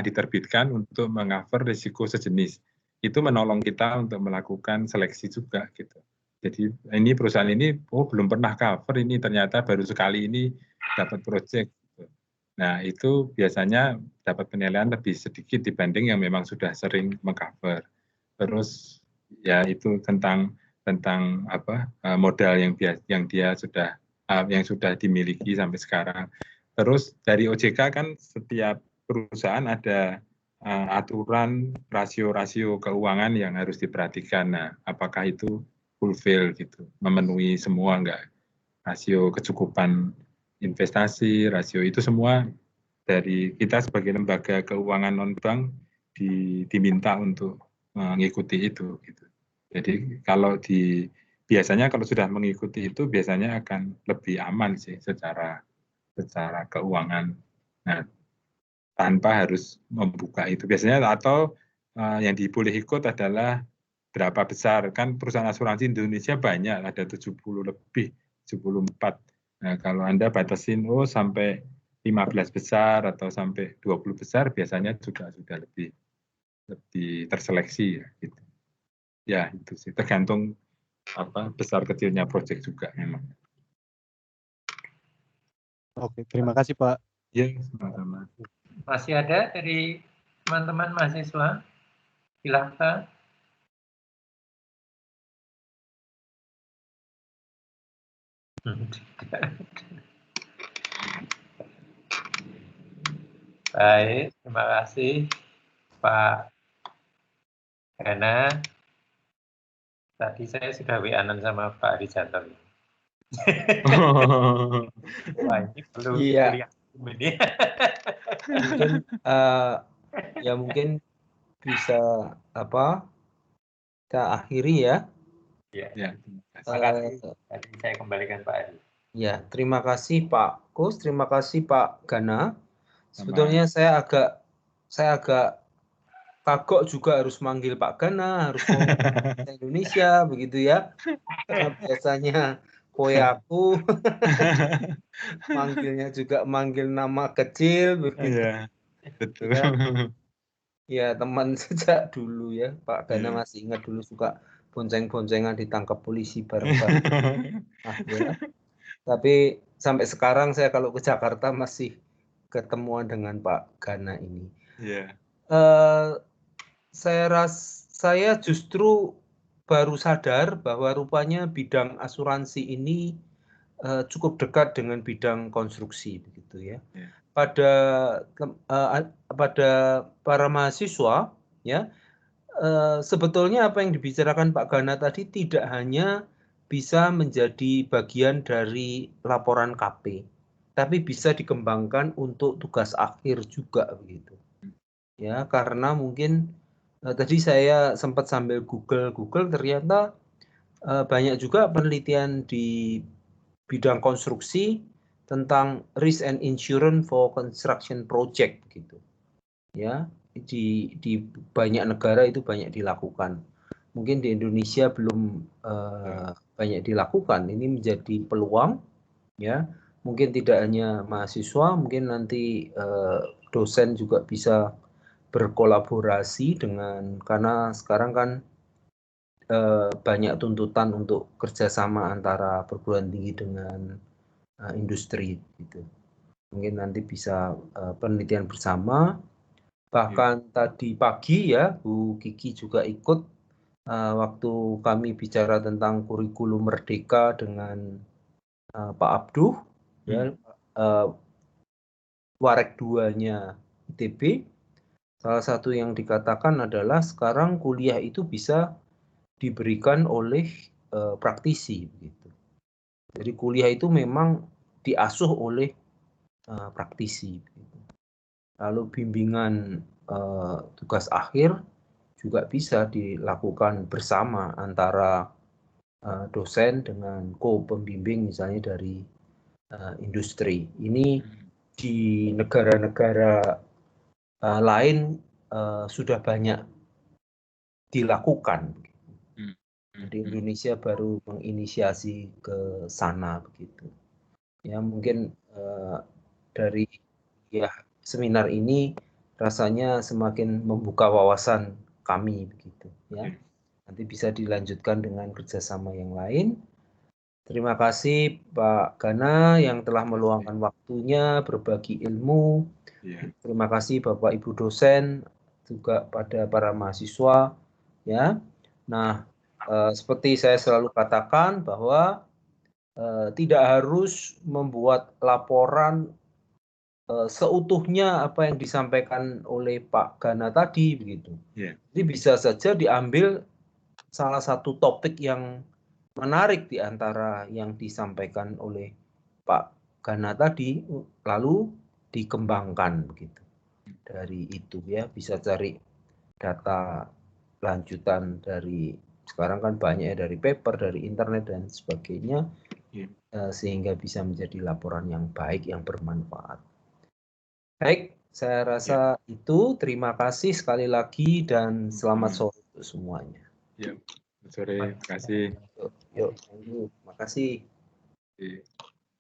diterbitkan untuk mengcover risiko sejenis. Itu menolong kita untuk melakukan seleksi juga gitu. Jadi ini perusahaan ini belum pernah cover, ini ternyata baru sekali ini dapat project. Nah, itu biasanya dapat penilaian lebih sedikit dibanding yang memang sudah sering mengcover. Terus ya itu tentang apa modal yang dia sudah dimiliki sampai sekarang. Terus dari OJK kan setiap perusahaan ada aturan rasio-rasio keuangan yang harus diperhatikan. Nah, apakah itu fulfill gitu, memenuhi semua enggak? Rasio kecukupan investasi, rasio itu semua dari kita sebagai lembaga keuangan non-bank diminta untuk mengikuti itu. Gitu. Jadi kalau biasanya kalau sudah mengikuti itu biasanya akan lebih aman sih secara keuangan. Nah, tanpa harus membuka itu biasanya, atau yang boleh ikut adalah berapa besar, kan perusahaan asuransi Indonesia banyak, ada 70 lebih, 74. Nah, kalau Anda batasin sampai 15 besar atau sampai 20 besar, biasanya juga sudah lebih terseleksi ya gitu. Ya, itu sih tergantung besar kecilnya proyek juga memang. Oke, terima kasih Pak. Ya, sama-sama. Masih ada dari teman-teman mahasiswa? Silakan. Baik, terima kasih Pak Gana. Tadi saya sudah WA-an sama Pak Arijanto. Wah, ini perlu kuliah ini. Mungkin ya mungkin bisa kita akhiri ya. Ya, terima kasih. Tadi saya kembalikan Pak Ari. Ya, terima kasih Pak Kus, terima kasih Pak Gana. Sebetulnya saya agak kagok juga harus manggil Pak Gana, harus ngomong Indonesia begitu ya. Karena biasanya koyaku manggilnya juga manggil nama kecil begitu. Iya, betul. Ya, teman sejak dulu ya, Pak Gana masih ingat dulu suka bonceng-boncengan ditangkap polisi bareng-bareng. Nah, ya. Tapi sampai sekarang saya kalau ke Jakarta masih ketemuan dengan Pak Gana ini. Yeah. Saya justru baru sadar bahwa rupanya bidang asuransi ini cukup dekat dengan bidang konstruksi begitu ya. Yeah. Pada para mahasiswa ya, sebetulnya apa yang dibicarakan Pak Gana tadi tidak hanya bisa menjadi bagian dari laporan KP, tapi bisa dikembangkan untuk tugas akhir juga begitu. Ya, karena mungkin tadi saya sempat sambil Google ternyata banyak juga penelitian di bidang konstruksi tentang risk and insurance for construction project gitu. Ya, di banyak negara itu banyak dilakukan. Mungkin di Indonesia belum banyak dilakukan. Ini menjadi peluang ya. Mungkin tidak hanya mahasiswa, mungkin nanti dosen juga bisa berkolaborasi dengan, karena sekarang kan banyak tuntutan untuk kerjasama antara perguruan tinggi dengan industri gitu. Mungkin nanti bisa penelitian bersama. Bahkan tadi pagi ya Bu Kiki juga ikut waktu kami bicara tentang kurikulum merdeka dengan Pak Abduh ya, Warek 2-nya ITB. Salah satu yang dikatakan adalah sekarang kuliah itu bisa diberikan oleh praktisi begitu. Jadi kuliah itu memang diasuh oleh praktisi begitu. Lalu bimbingan tugas akhir juga bisa dilakukan bersama antara dosen dengan co-pembimbing misalnya dari industri. Ini di negara-negara lain sudah banyak dilakukan. Di Indonesia baru menginisiasi ke sana begitu. Ya mungkin dari seminar ini rasanya semakin membuka wawasan kami begitu ya. Nanti bisa dilanjutkan dengan kerjasama yang lain. Terima kasih Pak Gana yang telah meluangkan waktunya berbagi ilmu. Terima kasih Bapak Ibu dosen juga pada para mahasiswa ya. Nah, seperti saya selalu katakan bahwa tidak harus membuat laporan seutuhnya apa yang disampaikan oleh Pak Gana tadi begitu. Jadi bisa saja diambil salah satu topik yang menarik di antara yang disampaikan oleh Pak Gana tadi, lalu dikembangkan begitu. Dari itu ya bisa cari data lanjutan dari Sekarang kan banyak dari paper, dari internet dan sebagainya, sehingga bisa menjadi laporan yang baik, yang bermanfaat. Baik, saya rasa itu. Terima kasih sekali lagi dan selamat sore untuk semuanya. Ya, sore, terima kasih. Yuk, thank you. Terima kasih.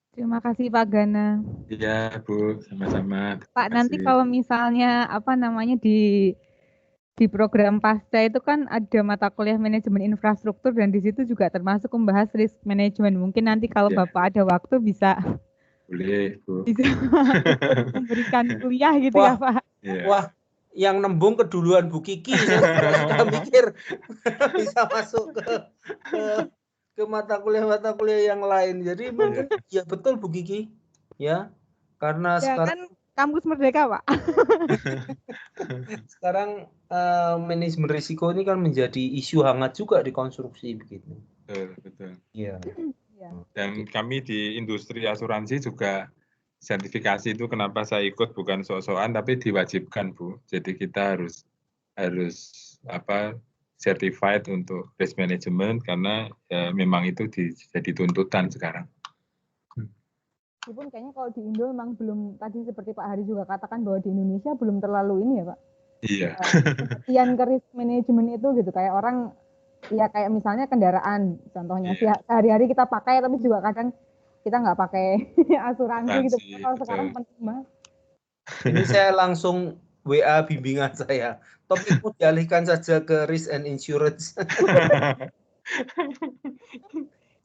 Terima kasih Pak Gana. Iya, Bu, sama-sama. Pak, nanti kalau misalnya di program pasca itu kan ada mata kuliah manajemen infrastruktur dan di situ juga termasuk membahas risk management. Mungkin nanti kalau Bapak ada waktu bisa boleh, Bu. Bisa memberikan kuliah gitu ya, Pak. Wah, yang nembung keduluan Bu Kiki. Saya sudah mikir bisa masuk ke mata kuliah yang lain. Jadi mungkin ya betul Bu Kiki. Ya. Karena ya, sekarang kan kampus Merdeka, Pak. Sekarang manajemen risiko ini kan menjadi isu hangat juga di konstruksi begitu. Betul. Iya. Dan kami di industri asuransi juga sertifikasi itu kenapa saya ikut bukan sok-sokan tapi diwajibkan, Bu. Jadi kita harus certified untuk risk management karena ya, memang itu jadi tuntutan sekarang. Meskipun kayaknya kalau di Indo memang belum, tadi seperti Pak Hari juga katakan bahwa di Indonesia belum terlalu ini ya Pak. Iya. Perhatian ke risk management itu gitu, kayak orang, ya kayak misalnya kendaraan contohnya, sehari-hari kita pakai tapi juga kadang kita nggak pakai asuransi gitu. Kalau sekarang penting banget. Ini saya langsung WA bimbingan saya. Topikmu dialihkan saja ke risk and insurance.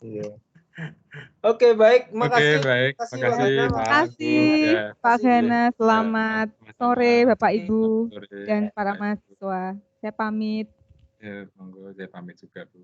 Iya. Oke, baik. Makasih. Oke, baik. Terima kasih Pak Gana. Selamat sore Bapak Ibu dan para mahasiswa. Saya pamit. Ya, monggo saya pamit juga, Bu.